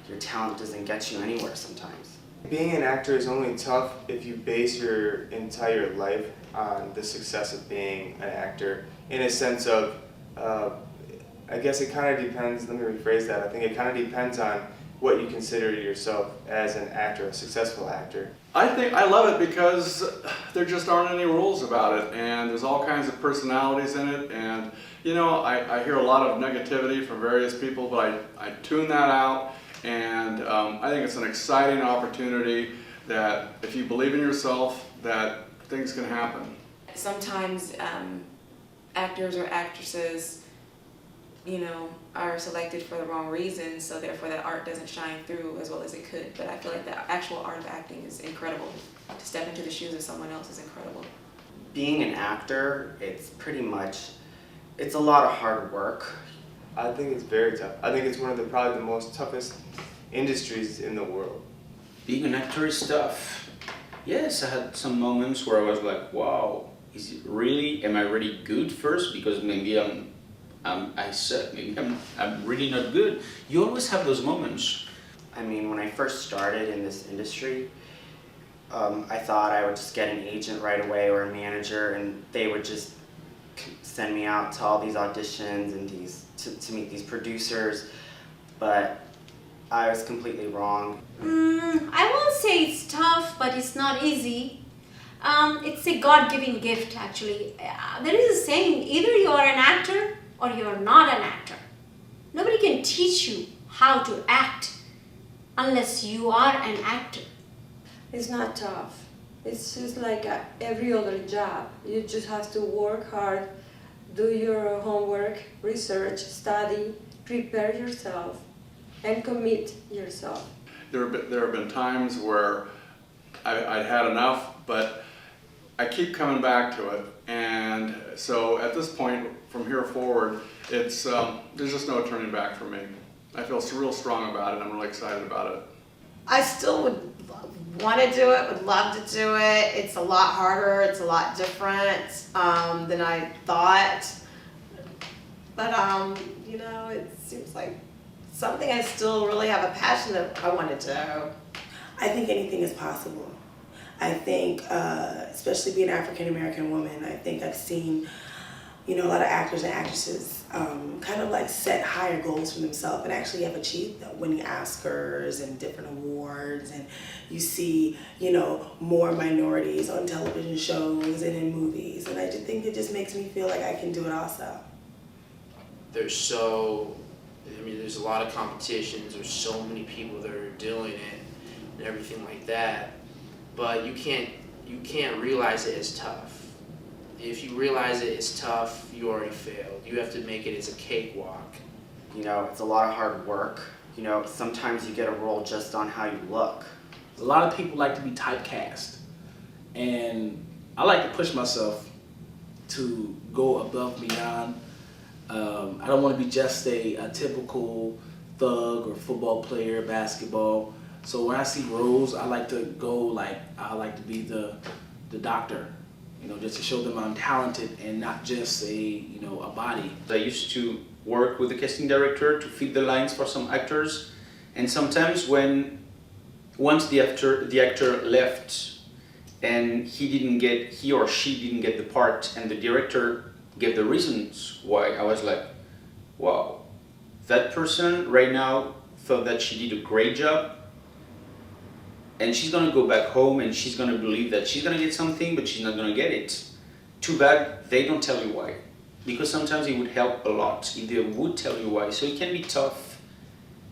your talent doesn't get you anywhere sometimes. Being an actor is only tough if you base your entire life on the success of being an actor, in a sense of, I guess it kind of depends, let me rephrase that, I think it kind of depends on what you consider yourself as an actor, a successful actor. I love it because there just aren't any rules about it, and there's all kinds of personalities in it, and you know, I hear a lot of negativity from various people, but I tune that out, and I think it's an exciting opportunity that if you believe in yourself, that things can happen. Sometimes actors or actresses, you know, are selected for the wrong reasons, so therefore that art doesn't shine through as well as it could. But I feel like the actual art of acting is incredible. To step into the shoes of someone else is incredible. Being an actor, it's a lot of hard work. I think it's very tough. I think it's one of probably the most toughest industries in the world. Being an actor is tough. Yes, I had some moments where I was like, wow, am I really good first? Because maybe I suck, maybe I'm really not good. You always have those moments. I mean, when I first started in this industry, I thought I would just get an agent right away or a manager, and they would just send me out to all these auditions and to meet these producers, but I was completely wrong. I won't say it's tough, but it's not easy. It's a God-given gift, actually. There is a saying, either you are an actor or you are not an actor. Nobody can teach you how to act unless you are an actor. It's not tough. It's just like every other job. You just have to work hard, do your homework, research, study, prepare yourself, and commit yourself. There have been times where I'd had enough, but I keep coming back to it, and so at this point, from here forward, it's there's just no turning back for me. I feel real strong about it. I'm really excited about it. I still would want to do it, would love to do it. It's a lot harder, it's a lot different than I thought. But you know, it seems like something I still really have a passion that I want to do. I think anything is possible. I think, especially being an African American woman, I think I've seen, you know, a lot of actors and actresses kind of like set higher goals for themselves and actually have achieved that, winning Oscars and different awards. And you see, you know, more minorities on television shows and in movies. And I just think it just makes me feel like I can do it also. There's a lot of competitions, there's so many people that are doing it and everything like that, but you can't realize it as tough. If you realize it as tough, you already failed. You have to make it as a cakewalk. You know, it's a lot of hard work. You know, sometimes you get a role just on how you look. A lot of people like to be typecast, and I like to push myself to go above and beyond. I don't want to be just a typical thug or football player, basketball. So when I see roles, I like to go like, I like to be the doctor, you know, just to show them I'm talented and not just a body. I used to work with the casting director to feed the lines for some actors, and sometimes once the actor left and he or she didn't get the part, and the director gave the reasons why, I was like, wow, that person right now felt that she did a great job, and she's gonna go back home and she's gonna believe that she's gonna get something, but she's not gonna get it. Too bad they don't tell you why, because sometimes it would help a lot if they would tell you why. So it can be tough,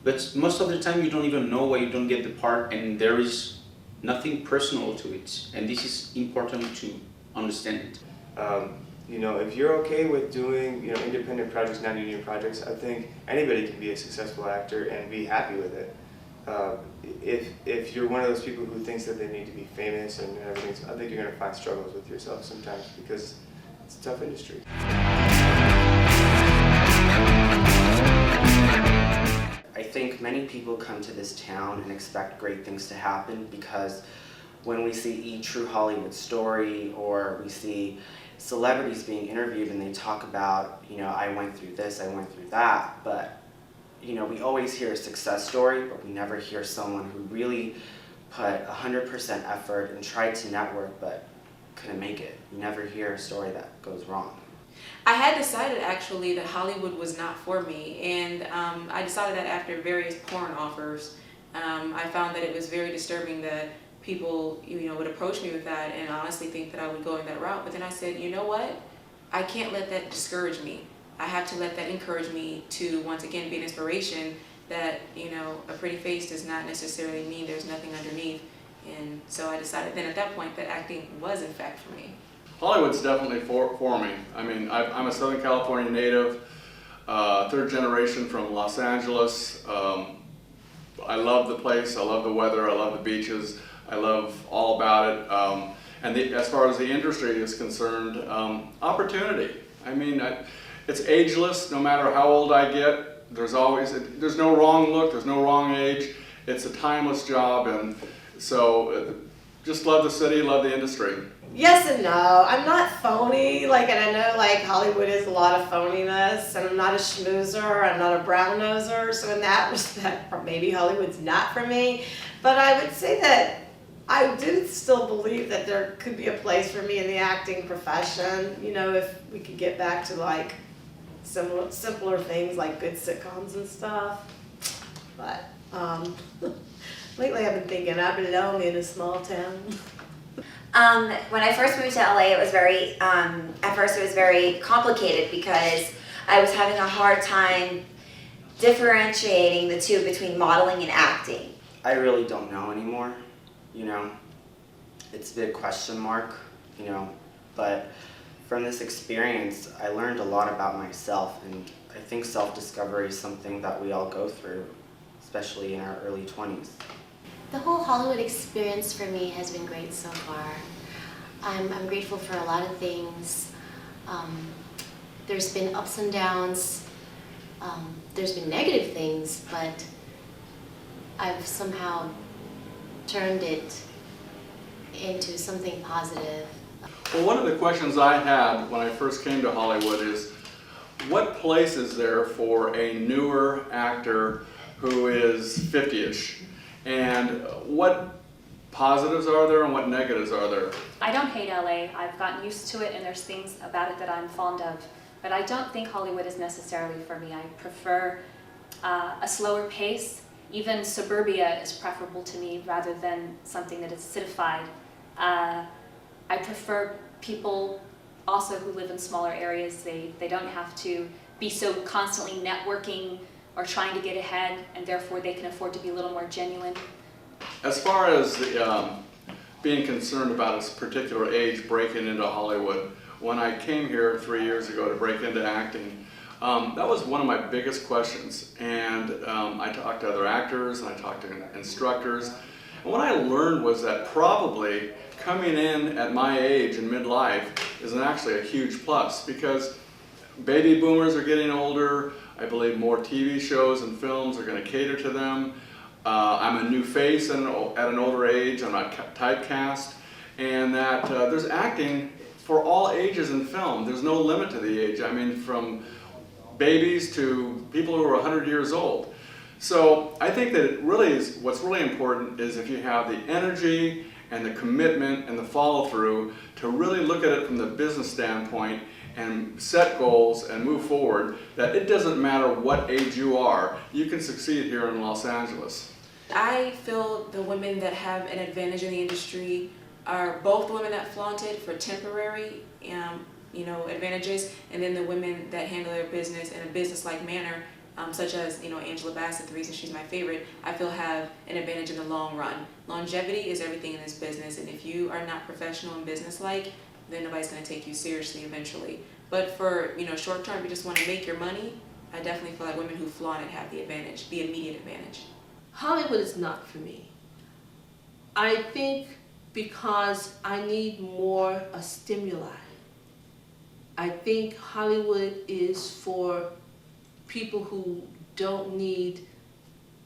but most of the time you don't even know why you don't get the part, and there is nothing personal to it, and this is important to understand it. You know, if you're okay with doing, you know, independent projects, non-union projects, I think anybody can be a successful actor and be happy with it. If you're one of those people who thinks that they need to be famous and everything, I think you're going to find struggles with yourself sometimes, because it's a tough industry. I think many people come to this town and expect great things to happen, because when we see E! True Hollywood Story, or we see celebrities being interviewed and they talk about, you know, I went through this, I went through that, but, you know, we always hear a success story, but we never hear someone who really put 100% effort and tried to network but couldn't make it. You never hear a story that goes wrong. I had decided actually that Hollywood was not for me, and I decided that after various porn offers. I found that it was very disturbing that people, you know, would approach me with that and honestly think that I would go in that route. But then I said, you know what? I can't let that discourage me. I have to let that encourage me to, once again, be an inspiration that, you know, a pretty face does not necessarily mean there's nothing underneath. And so I decided then at that point that acting was in fact for me. Hollywood's definitely for me. I mean, I'm a Southern California native, third generation from Los Angeles. I love the place, I love the weather, I love the beaches, I love all about it. And as far as the industry is concerned, opportunity. I mean, it's ageless. No matter how old I get, there's no wrong look, there's no wrong age. It's a timeless job, and so just love the city, love the industry. Yes and no. I'm not phony, and I know Hollywood is a lot of phoniness, and I'm not a schmoozer, I'm not a brown noser, so in that respect, maybe Hollywood's not for me. But I would say that I do still believe that there could be a place for me in the acting profession, you know, if we could get back to simpler things like good sitcoms and stuff. But lately I've been thinking I belong in a small town. When I first moved to LA, it was at first it was very complicated because I was having a hard time differentiating the two between modeling and acting. I really don't know anymore, you know. It's a big question mark, you know, but from this experience, I learned a lot about myself, and I think self-discovery is something that we all go through, especially in our early 20s. The whole Hollywood experience for me has been great so far. I'm grateful for a lot of things. There's been ups and downs. There's been negative things, but I've somehow turned it into something positive. Well, one of the questions I had when I first came to Hollywood is, what place is there for a newer actor who is 50-ish? And what positives are there and what negatives are there? I don't hate LA. I've gotten used to it and there's things about it that I'm fond of. But I don't think Hollywood is necessarily for me. I prefer a slower pace. Even suburbia is preferable to me rather than something that is citified. I prefer people also who live in smaller areas. They don't have to be so constantly networking or trying to get ahead, and therefore they can afford to be a little more genuine. As far as the, being concerned about a particular age breaking into Hollywood, when I came here 3 years ago to break into acting, that was one of my biggest questions. And I talked to other actors and I talked to instructors. And what I learned was that probably coming in at my age in midlife is actually a huge plus, because baby boomers are getting older. I believe more TV shows and films are going to cater to them. I'm a new face at an older age. I'm not typecast. And that there's acting for all ages in film. There's no limit to the age. I mean, from babies to people who are 100 years old. So I think that it really is, what's really important is if you have the energy and the commitment and the follow-through to really look at it from the business standpoint and set goals and move forward, that it doesn't matter what age you are, you can succeed here in Los Angeles. I feel the women that have an advantage in the industry are both the women that flaunt it for temporary advantages, and then the women that handle their business in a business-like manner, such as Angela Bassett, the reason she's my favorite, I feel have an advantage in the long run. Longevity is everything in this business, and if you are not professional and business-like, then nobody's going to take you seriously eventually. But for short term, you just want to make your money, I definitely feel like women who flaunt it have the advantage, the immediate advantage. Hollywood is not for me. I think because I need more a stimuli. I think Hollywood is for people who don't need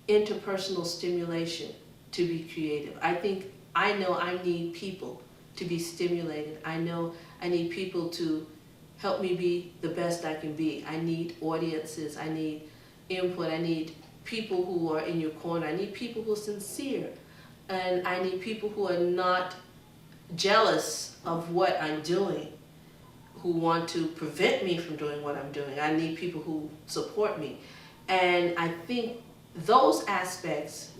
interpersonal stimulation to be creative. I know I need people to be stimulated. I know I need people to help me be the best I can be. I need audiences, I need input, I need people who are in your corner, I need people who are sincere, and I need people who are not jealous of what I'm doing, who want to prevent me from doing what I'm doing. I need people who support me. And I think those aspects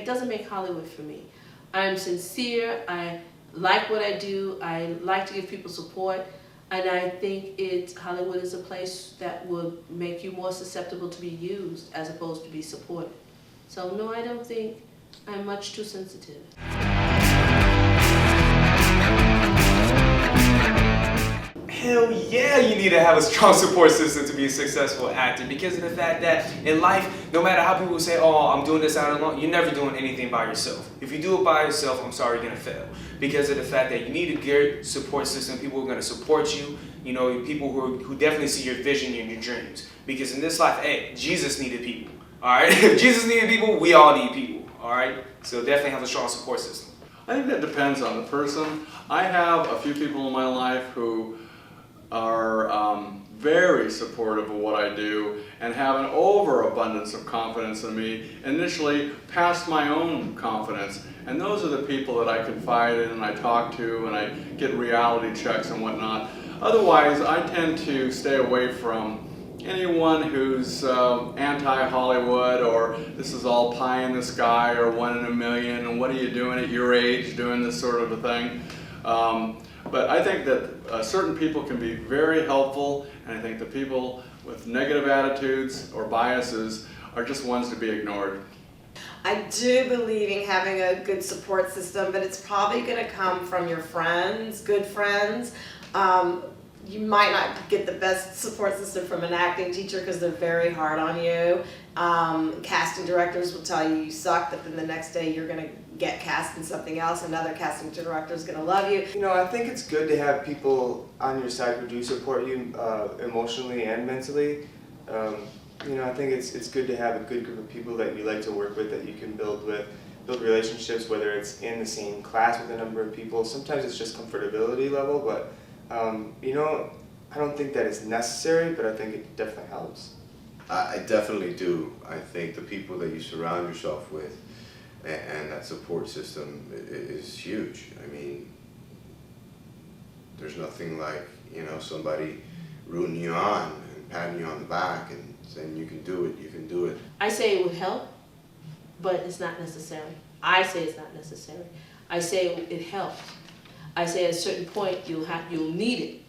doesn't make Hollywood for me. I'm sincere, I like what I do, I like to give people support, and I think Hollywood is a place that will make you more susceptible to be used as opposed to be supported. So no, I don't think I'm much too sensitive. Hell yeah, you need to have a strong support system to be a successful actor, because of the fact that in life, no matter how people say, oh, I'm doing this out alone, you're never doing anything by yourself. If you do it by yourself, I'm sorry, you're gonna fail. Because of the fact that you need a good support system, people who are gonna support you, people who definitely see your vision and your dreams. Because in this life, hey, Jesus needed people, all right? If Jesus needed people, we all need people, all right? So definitely have a strong support system. I think that depends on the person. I have a few people in my life who are very supportive of what I do and have an overabundance of confidence in me, initially past my own confidence. And those are the people that I confide in and I talk to and I get reality checks and whatnot. Otherwise, I tend to stay away from anyone who's anti-Hollywood, or this is all pie in the sky, or 1 in a million, and what are you doing at your age doing this sort of a thing. But I think that certain people can be very helpful, and I think the people with negative attitudes or biases are just ones to be ignored. I do believe in having a good support system, but it's probably going to come from your friends, good friends. you might not get the best support system from an acting teacher because they're very hard on you. Casting directors will tell you suck, but then the next day you're going to get cast in something else. Another casting director is going to love you. You know, I think it's good to have people on your side who do support you emotionally and mentally. You know, I think it's good to have a good group of people that you like to work with, that you can build relationships, whether it's in the same class with a number of people. Sometimes it's just comfortability level, but you know, I don't think that it's necessary, but I think it definitely helps. I definitely do. I think the people that you surround yourself with and that support system is huge. I mean, there's nothing like, you know, somebody rooting you on and patting you on the back and saying you can do it, you can do it. I say it would help, but it's not necessary. I say it's not necessary. I say it helps. I say at a certain point you'll need it.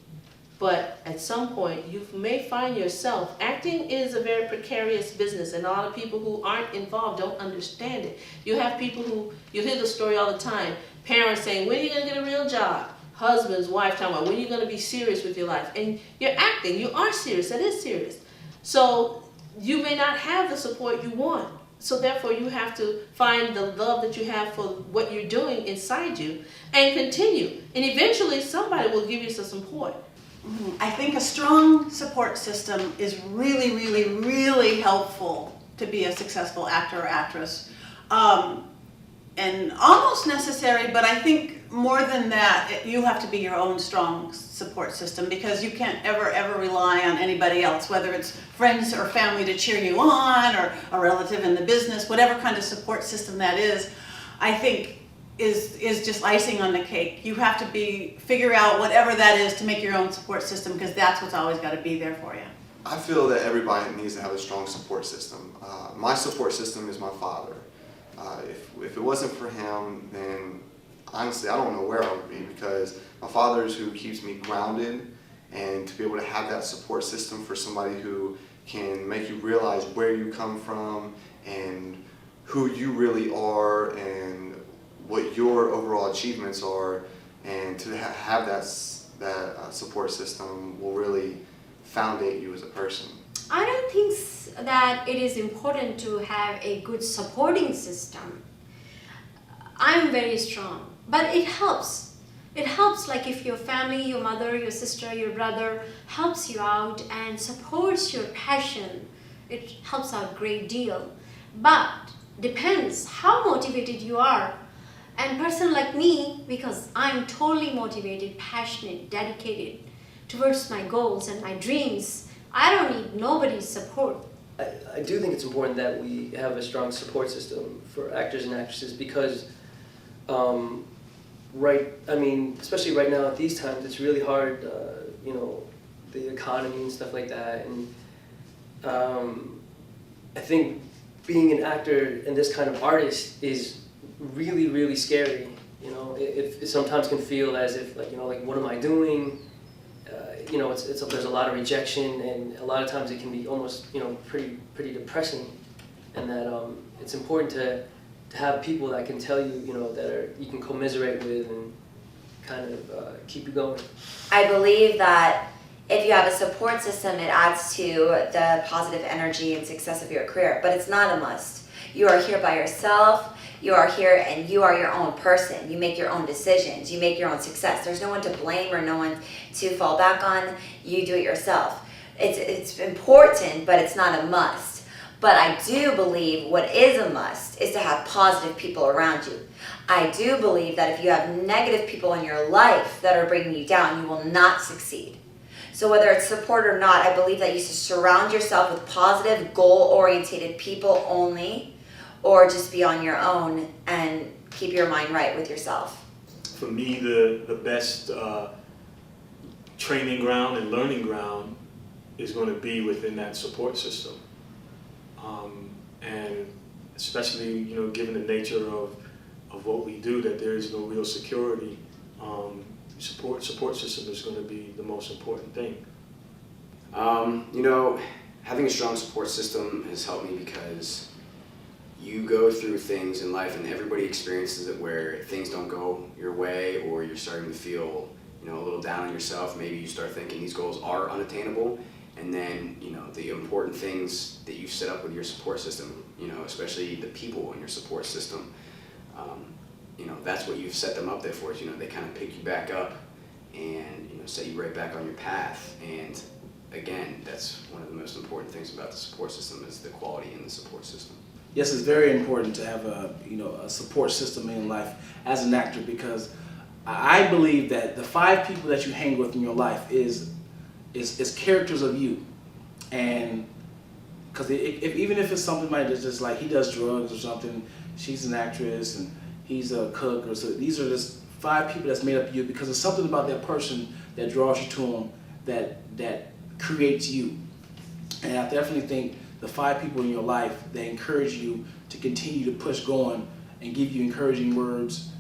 But at some point you may find yourself, acting is a very precarious business, and a lot of people who aren't involved don't understand it. You have people who, you hear the story all the time, parents saying, when are you going to get a real job? Husbands, wife talking about, when are you going to be serious with your life? And you're acting, you are serious, that is serious. So you may not have the support you want. So therefore you have to find the love that you have for what you're doing inside you and continue. And eventually somebody will give you some support. I think a strong support system is really, really, really helpful to be a successful actor or actress. And almost necessary, but I think more than that, you have to be your own strong support system, because you can't ever rely on anybody else, whether it's friends or family to cheer you on, or a relative in the business, whatever kind of support system that is, I think is just icing on the cake. You have to figure out whatever that is to make your own support system, because that's what's always got to be there for you. I feel that everybody needs to have a strong support system. My support system is my father. If it wasn't for him, then honestly I don't know where I would be, because my father is who keeps me grounded, and to be able to have that support system for somebody who can make you realize where you come from and who you really are and what your overall achievements are, and to have that support system will really foundate you as a person. I don't think that it is important to have a good supporting system. I'm very strong, but it helps. It helps, like if your family, your mother, your sister, your brother helps you out and supports your passion, it helps out a great deal. But depends how motivated you are. And a person like me, because I'm totally motivated, passionate, dedicated towards my goals and my dreams, I don't need nobody's support. I do think it's important that we have a strong support system for actors and actresses, because especially right now at these times, it's really hard, you know, the economy and stuff like that. And I think being an actor and this kind of artist is really, really scary. You know, it sometimes can feel as if, like, you know, like, what am I doing? You know, there's a lot of rejection, and a lot of times it can be almost, you know, pretty depressing. And that it's important to have people that can tell you, you know, that you can commiserate with and kind of keep you going. I believe that if you have a support system, it adds to the positive energy and success of your career, but it's not a must. You are here by yourself. You are here and you are your own person. You make your own decisions. You make your own success. There's no one to blame or no one to fall back on. You do it yourself. It's important, but it's not a must. But I do believe what is a must is to have positive people around you. I do believe that if you have negative people in your life that are bringing you down, you will not succeed. So whether it's support or not, I believe that you should surround yourself with positive, goal-oriented people only, or just be on your own and keep your mind right with yourself. For me, the best training ground and learning ground is going to be within that support system. And especially, you know, given the nature of what we do, that there is no real security, support system is going to be the most important thing. You know, having a strong support system has helped me because you go through things in life, and everybody experiences it, where things don't go your way or you're starting to feel a little down on yourself, maybe you start thinking these goals are unattainable, and then, the important things that you've set up with your support system, especially the people in your support system, that's what you've set them up there for, is, they kind of pick you back up and, set you right back on your path. And again, that's one of the most important things about the support system, is the quality in the support system. Yes, it's very important to have a support system in life as an actor, because I believe that the 5 people that you hang with in your life is characters of you. And because even if it's something like that's just like he does drugs or something, she's an actress and he's a cook, or so, these are just 5 people that's made up of you, because there's something about that person that draws you to them, that creates you. And I definitely think the 5 people in your life that encourage you to continue to push going and give you encouraging words,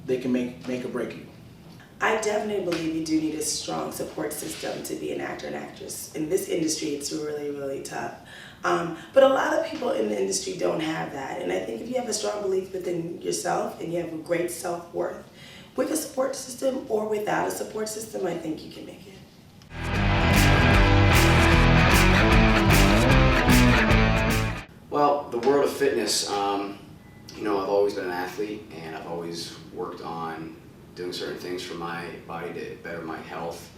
they can make or break you. I definitely believe you do need a strong support system to be an actor and actress. In this industry, it's really, really tough. But a lot of people in the industry don't have that. And I think if you have a strong belief within yourself and you have a great self-worth, with a support system or without a support system, I think you can make it. Well, the world of fitness, I've always been an athlete, and I've always worked on doing certain things for my body to better my health.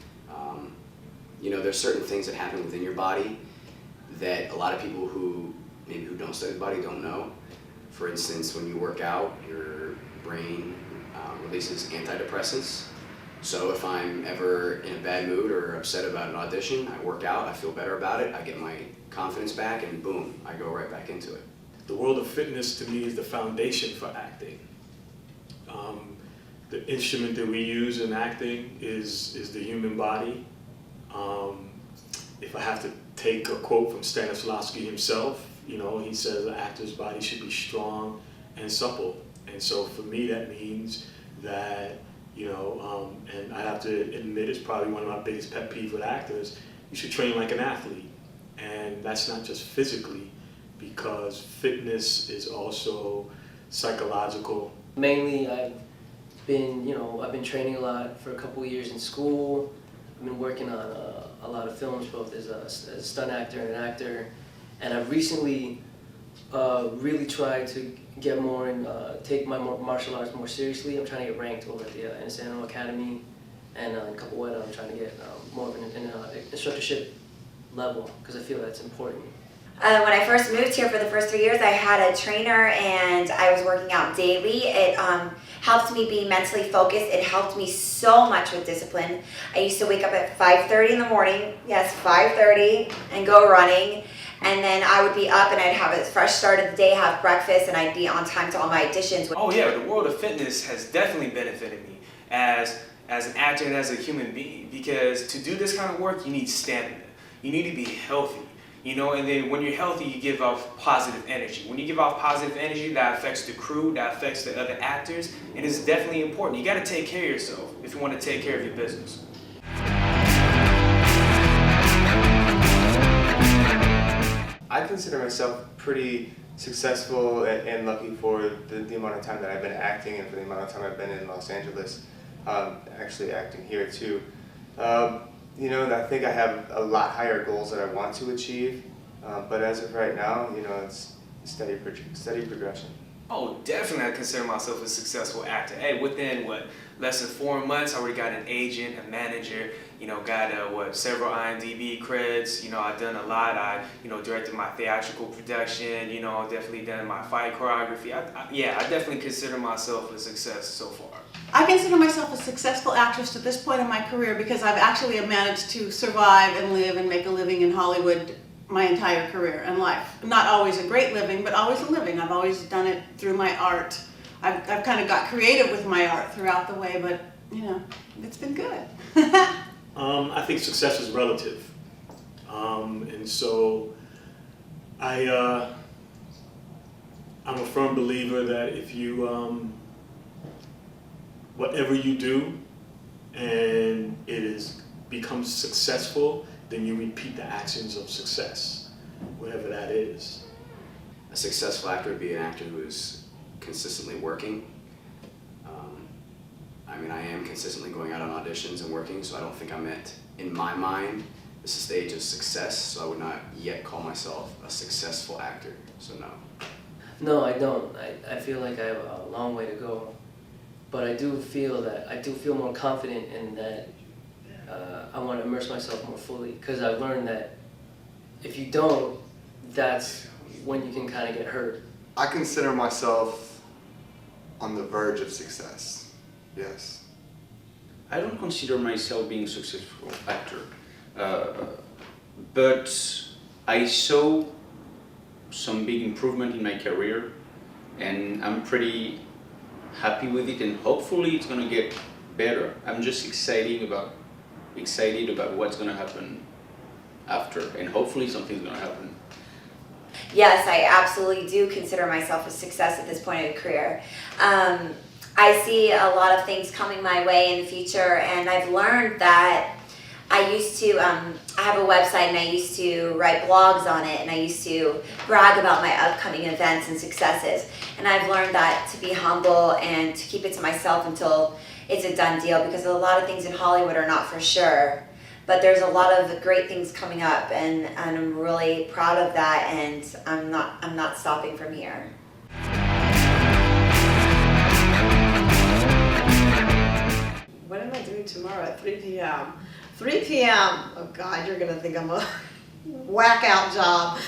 There's certain things that happen within your body that a lot of people who don't study the body don't know. For instance, when you work out, your brain releases antidepressants. So if I'm ever in a bad mood or upset about an audition, I work out, I feel better about it, I get my confidence back, and boom, I go right back into it. The world of fitness to me is the foundation for acting. The instrument that we use in acting is the human body. If I have to take a quote from Stanislavski himself, he says the actor's body should be strong and supple. And so for me, that means that, and I have to admit, it's probably one of my biggest pet peeves with actors, you should train like an athlete. And that's not just physically, because fitness is also psychological. Mainly, I've been training a lot for a couple of years in school. I've been working on a lot of films, both as a stunt actor and an actor. And I've recently really tried to get more and take my martial arts more seriously. I'm trying to get ranked over at the NSNO Academy, and in Capoeira I'm trying to get more of an instructorship level, because I feel that's important. When I first moved here for the first 3 years, I had a trainer and I was working out daily. It helped me be mentally focused. It helped me so much with discipline. I used to wake up at 5:30 in the morning, yes, 5:30, and go running. And then I would be up and I'd have a fresh start of the day, have breakfast, and I'd be on time to all my auditions. Oh yeah, the world of fitness has definitely benefited me as an actor and as a human being, because to do this kind of work, you need stamina. You need to be healthy. And then when you're healthy, you give off positive energy. When you give off positive energy, that affects the crew, that affects the other actors, and it's definitely important. You got to take care of yourself if you want to take care of your business. I consider myself pretty successful and lucky for the amount of time that I've been acting and for the amount of time I've been in Los Angeles, actually acting here too. I think I have a lot higher goals that I want to achieve, but as of right now, it's steady progression. Oh, definitely I consider myself a successful actor. Hey, within less than 4 months, I already got an agent, a manager, got several IMDb creds. I've done a lot. I directed my theatrical production, definitely done my fight choreography. I definitely consider myself a success so far. I consider myself a successful actress at this point in my career because I've actually managed to survive and live and make a living in Hollywood my entire career and life. Not always a great living, but always a living. I've always done it through my art. I've kind of got creative with my art throughout the way, but it's been good. I think success is relative, and so I'm a firm believer that if you whatever you do and it becomes successful, then you repeat the actions of success, whatever that is. A successful actor would be an actor who is consistently working. I mean, I am consistently going out on auditions and working, so I don't think I'm at, in my mind, this stage of success, so I would not yet call myself a successful actor, so no. No, I don't. I feel like I have a long way to go, but I do feel more confident in that. I want to immerse myself more fully, because I've learned that if you don't, that's when you can kind of get hurt. I consider myself on the verge of success, yes. I don't consider myself being a successful actor, but I saw some big improvement in my career, and I'm pretty happy with it, and hopefully it's gonna get better. I'm just excited about what's gonna happen after, and hopefully something's gonna happen. Yes, I absolutely do consider myself a success at this point in the career. I see a lot of things coming my way in the future, and I've learned that I used to, I have a website and I used to write blogs on it, and I used to brag about my upcoming events and successes. And I've learned that to be humble and to keep it to myself until it's a done deal, because a lot of things in Hollywood are not for sure. But there's a lot of great things coming up, and I'm really proud of that, and I'm not stopping from here. What am I doing tomorrow at 3 p.m.? 3 p.m. Oh God, you're gonna think I'm a whack out job.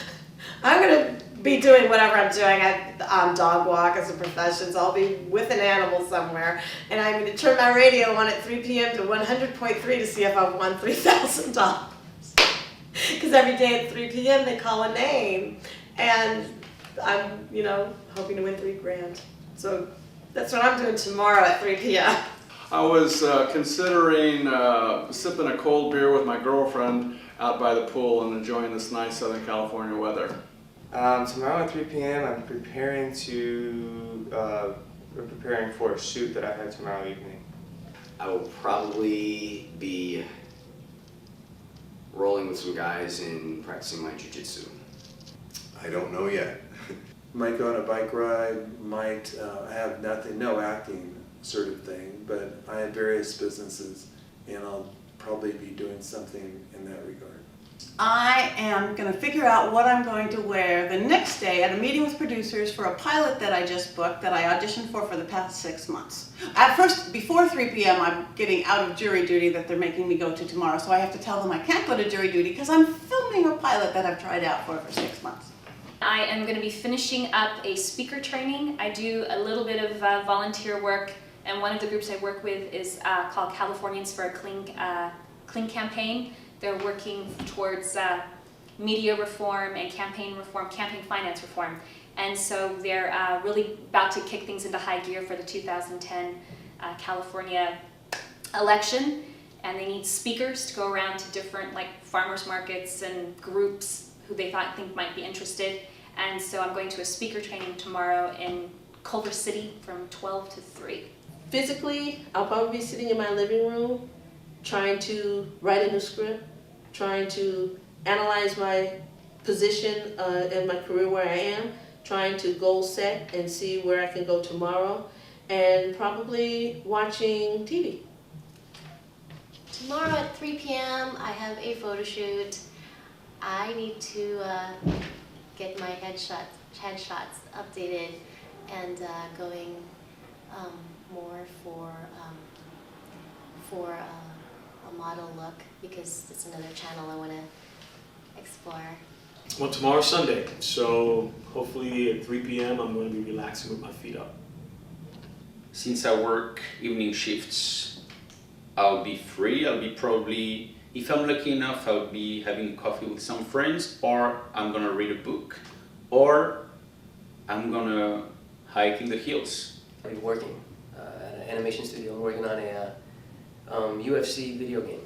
I'm gonna be doing whatever I'm doing. I dog walk as a profession, so I'll be with an animal somewhere. And I'm gonna turn my radio on at 3 p.m. to 100.3 to see if I've won $3,000. Because every day at 3 p.m. they call a name, and I'm, hoping to win $3,000. So that's what I'm doing tomorrow at 3 p.m. I was considering sipping a cold beer with my girlfriend out by the pool and enjoying this nice Southern California weather. Tomorrow at 3 p.m. I'm preparing for a shoot that I have tomorrow evening. I will probably be rolling with some guys and practicing my jiu-jitsu. I don't know yet. Might go on a bike ride, might have no acting sort of thing, but I have various businesses, and I'll probably be doing something in that regard. I am going to figure out what I'm going to wear the next day at a meeting with producers for a pilot that I just booked that I auditioned for the past 6 months. At first, before 3 p.m., I'm getting out of jury duty that they're making me go to tomorrow, so I have to tell them I can't go to jury duty because I'm filming a pilot that I've tried out for 6 months. I am going to be finishing up a speaker training. I do a little bit of volunteer work, and one of the groups I work with is called Californians for a Clean Campaign. They're working towards media reform and campaign finance reform. And so they're really about to kick things into high gear for the 2010 California election. And they need speakers to go around to different farmers markets and groups who they think might be interested. And so I'm going to a speaker training tomorrow in Culver City from 12 to 3. Physically, I'll probably be sitting in my living room trying to write a new script, trying to analyze my position in my career where I am, trying to goal set and see where I can go tomorrow, and probably watching TV. Tomorrow at 3 p.m. I have a photo shoot. I need to get my headshots updated and going more for a model look, because it's another channel I want to explore. Well, tomorrow's Sunday, so hopefully at 3 p.m. I'm going to be relaxing with my feet up. Since I work evening shifts, I'll be free. I'll be probably, if I'm lucky enough, I'll be having coffee with some friends, or I'm gonna read a book, or I'm gonna hike in the hills. I'll be working at an animation studio. I'm working on a UFC video game.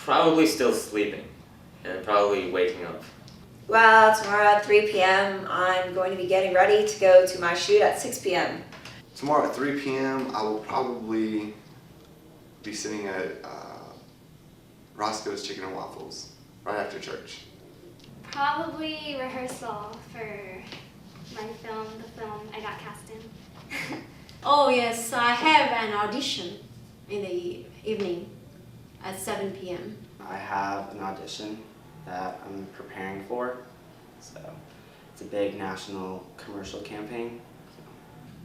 Probably still sleeping and probably waking up. Well, tomorrow at 3 p.m. I'm going to be getting ready to go to my shoot at 6 p.m. Tomorrow at 3 p.m. I will probably be sitting at Roscoe's Chicken and Waffles right after church. Probably rehearsal for my film, the film I got cast in. Oh yes, I have an audition in the evening at 7 p.m. I have an audition that I'm preparing for, so it's a big national commercial campaign.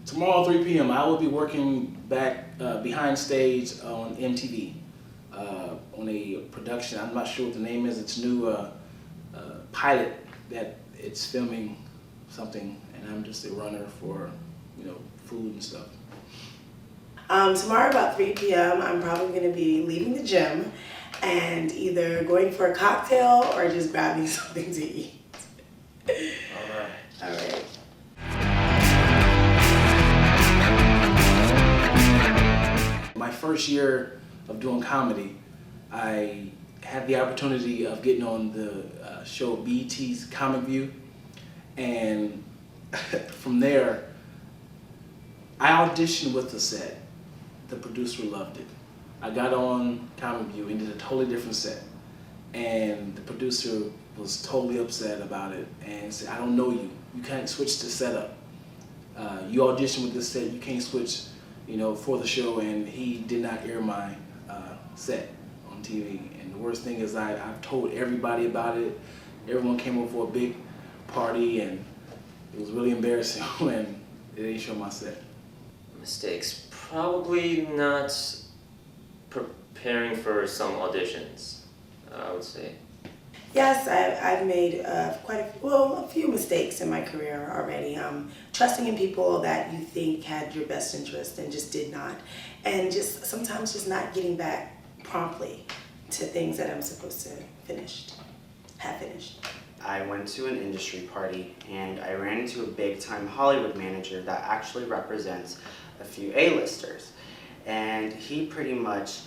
Tomorrow 3 p.m. I will be working back behind stage on MTV on a production. I'm not sure what the name is. It's new pilot that it's filming something, and I'm just a runner for food and stuff. Tomorrow about 3 p.m. I'm probably going to be leaving the gym and either going for a cocktail or just grabbing something to eat. All right. My first year of doing comedy, I had the opportunity of getting on the show BET's Comic View, and from there, I auditioned with the set. The producer loved it. I got on Comic View and did a totally different set, and the producer was totally upset about it and said, "I don't know you. You can't switch the setup. You auditioned with this set. You can't switch, for the show." And he did not air my set on TV. And the worst thing is I've told everybody about it. Everyone came over for a big party, and it was really embarrassing when they didn't show my set. Mistakes. Probably not preparing for some auditions, I would say. Yes, I've made a few mistakes in my career already. Trusting in people that you think had your best interest and just did not. And just sometimes just not getting back promptly to things that I'm supposed to have finished. I went to an industry party and I ran into a big-time Hollywood manager that actually represents a few A-listers. And he pretty much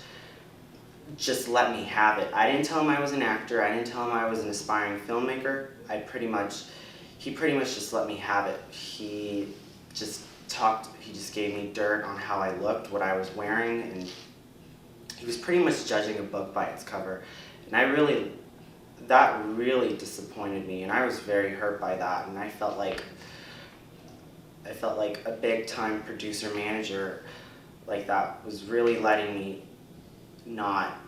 just let me have it. I didn't tell him I was an actor. I didn't tell him I was an aspiring filmmaker. He pretty much just let me have it. He just gave me dirt on how I looked, what I was wearing, and he was pretty much judging a book by its cover. And that really disappointed me, and I was very hurt by that, and I felt like a big time producer manager like that was really letting me not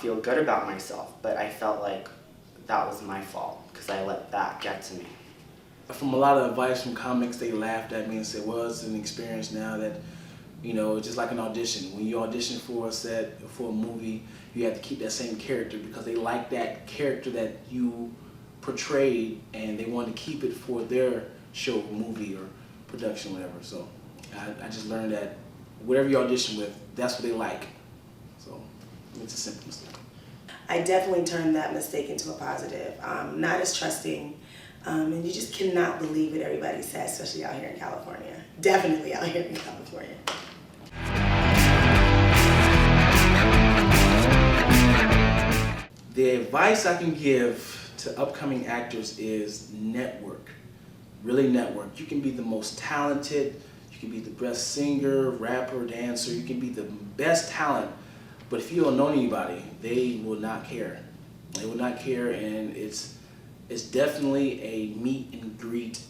feel good about myself, but I felt like that was my fault because I let that get to me. From a lot of advice from comics, they laughed at me and said, well, it's an experience now that, it's just like an audition. When you audition for a set, for a movie, you have to keep that same character because they like that character that you portrayed and they want to keep it for their show, movie, or production, whatever. So I just learned that whatever you audition with, that's what they like. So it's a simple mistake. I definitely turned that mistake into a positive. Not as trusting, and you just cannot believe what everybody says, especially out here in California. Definitely out here in California. The advice I can give to upcoming actors is network. Really network. You can be the most talented, you can be the best singer, rapper, dancer, you can be the best talent, but if you don't know anybody, they will not care. They will not care, and it's definitely a meet and greet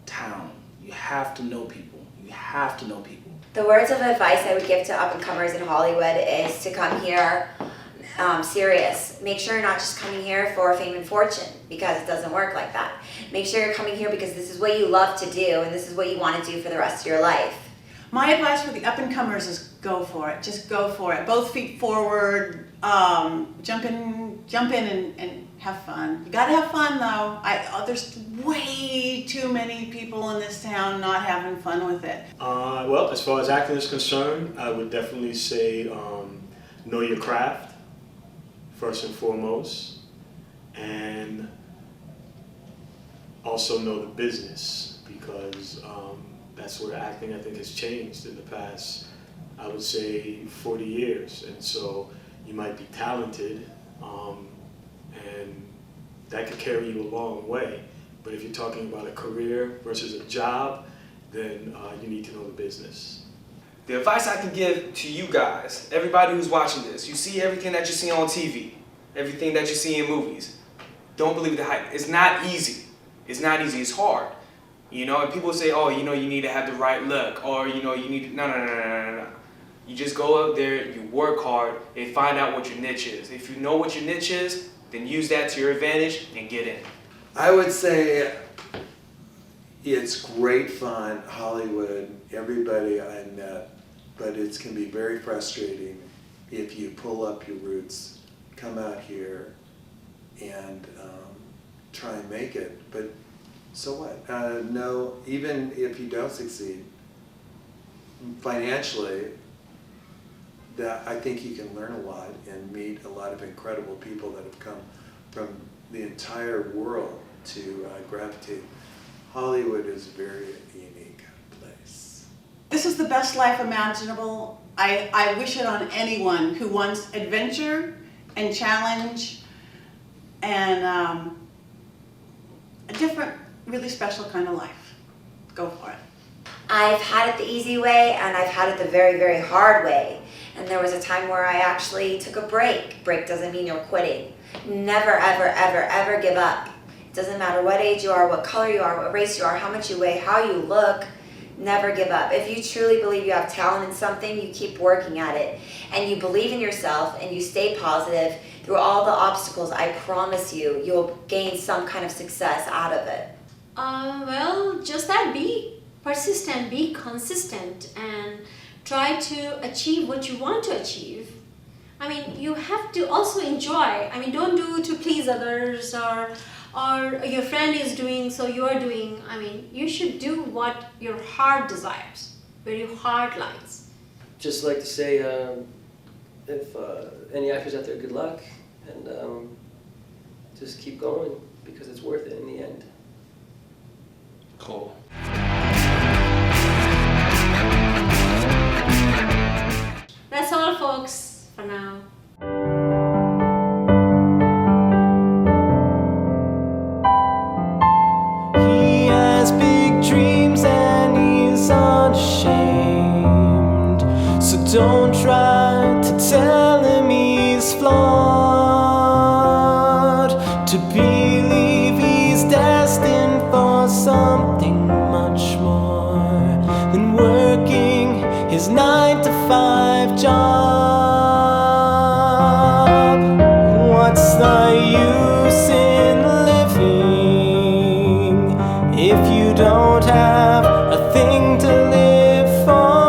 town. You have to know people. You have to know people. The words of advice I would give to up-and-comers in Hollywood is to come here serious. Make sure you're not just coming here for fame and fortune, because it doesn't work like that. Make sure you're coming here because this is what you love to do and this is what you want to do for the rest of your life. My advice for the up-and-comers is go for it. Just go for it. Both feet forward, jump in and have fun. You gotta have fun though. There's way too many people in this town not having fun with it. Well, as far as acting is concerned, I would definitely say know your craft, first and foremost, and also know the business, because that's where acting, I think, has changed in the past, I would say, 40 years. And so you might be talented, and that could carry you a long way. But if you're talking about a career versus a job, then you need to know the business. The advice I can give to you guys, everybody who's watching this, you see everything that you see on TV, everything that you see in movies. Don't believe the hype. It's not easy. It's not easy. It's hard. You know, and people say, oh, you know, you need to have the right look, or, you know, you need to, no. You just go out there, you work hard, and find out what your niche is. If you know what your niche is, then use that to your advantage and get in. I would say it's great fun, Hollywood, everybody I met, but it can be very frustrating if you pull up your roots, come out here, and try and make it. But so what? No, even if you don't succeed financially, that I think you can learn a lot and meet a lot of incredible people that have come from the entire world to gravitate. Hollywood is a very unique place. This is the best life imaginable. I wish it on anyone who wants adventure and challenge and a different, really special kind of life. Go for it. I've had it the easy way and I've had it the very, very hard way. And there was a time where I actually took a break. Break doesn't mean you're quitting. Never, ever, ever, ever give up. It doesn't matter what age you are, what color you are, what race you are, how much you weigh, how you look. Never give up. If you truly believe you have talent in something, you keep working at it. And you believe in yourself and you stay positive through all the obstacles, I promise you, you'll gain some kind of success out of it. Well, just that, be persistent, be consistent, and try to achieve what you want to achieve. I mean, you have to also enjoy. I mean, don't do to please others or your friend is doing, so you're doing. I mean, you should do what your heart desires, where your heart lies. Just like to say, if any actors out there, good luck, and just keep going, because it's worth it in the end. Cool. That's all, folks, for now. He has big dreams and he's unashamed. So don't try to tell him he's flawed. To believe he's destined for something much more than working his 9-to-5 job. What's the use in living if you don't have a thing to live for?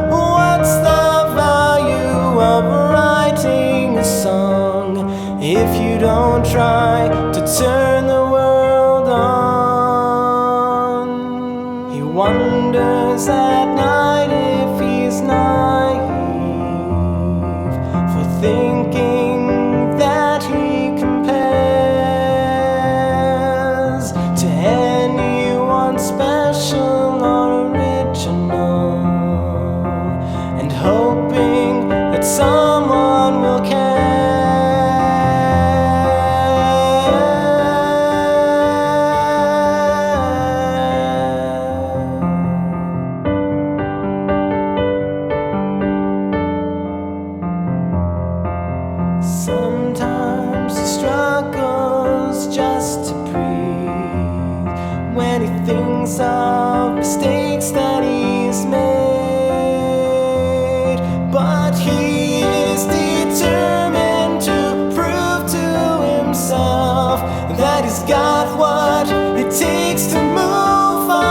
What's the value of writing a song if you don't try to turn the world on? He wonders at night if he's naive for thinking that he compares to anyone special or original, and hoping that someone will care. Sometimes he struggles just to breathe when he thinks of mistakes that he's made. But he is determined to prove to himself that he's got what it takes to move on.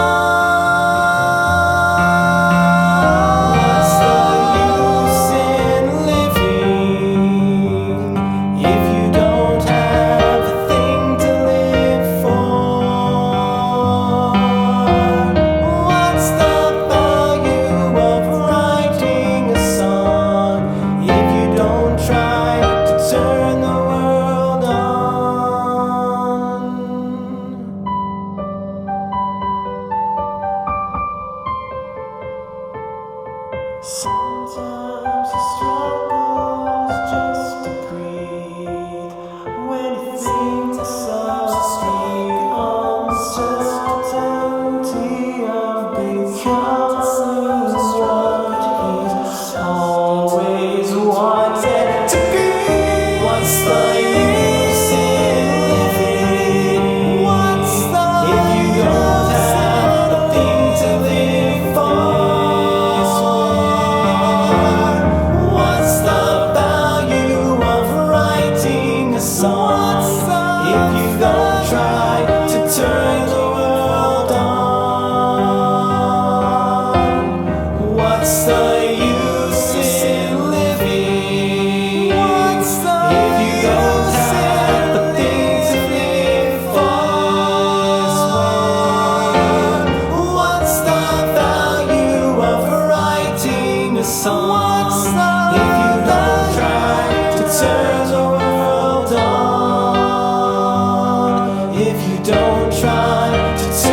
What's the use in living if you don't have a thing to live for? if you don't try to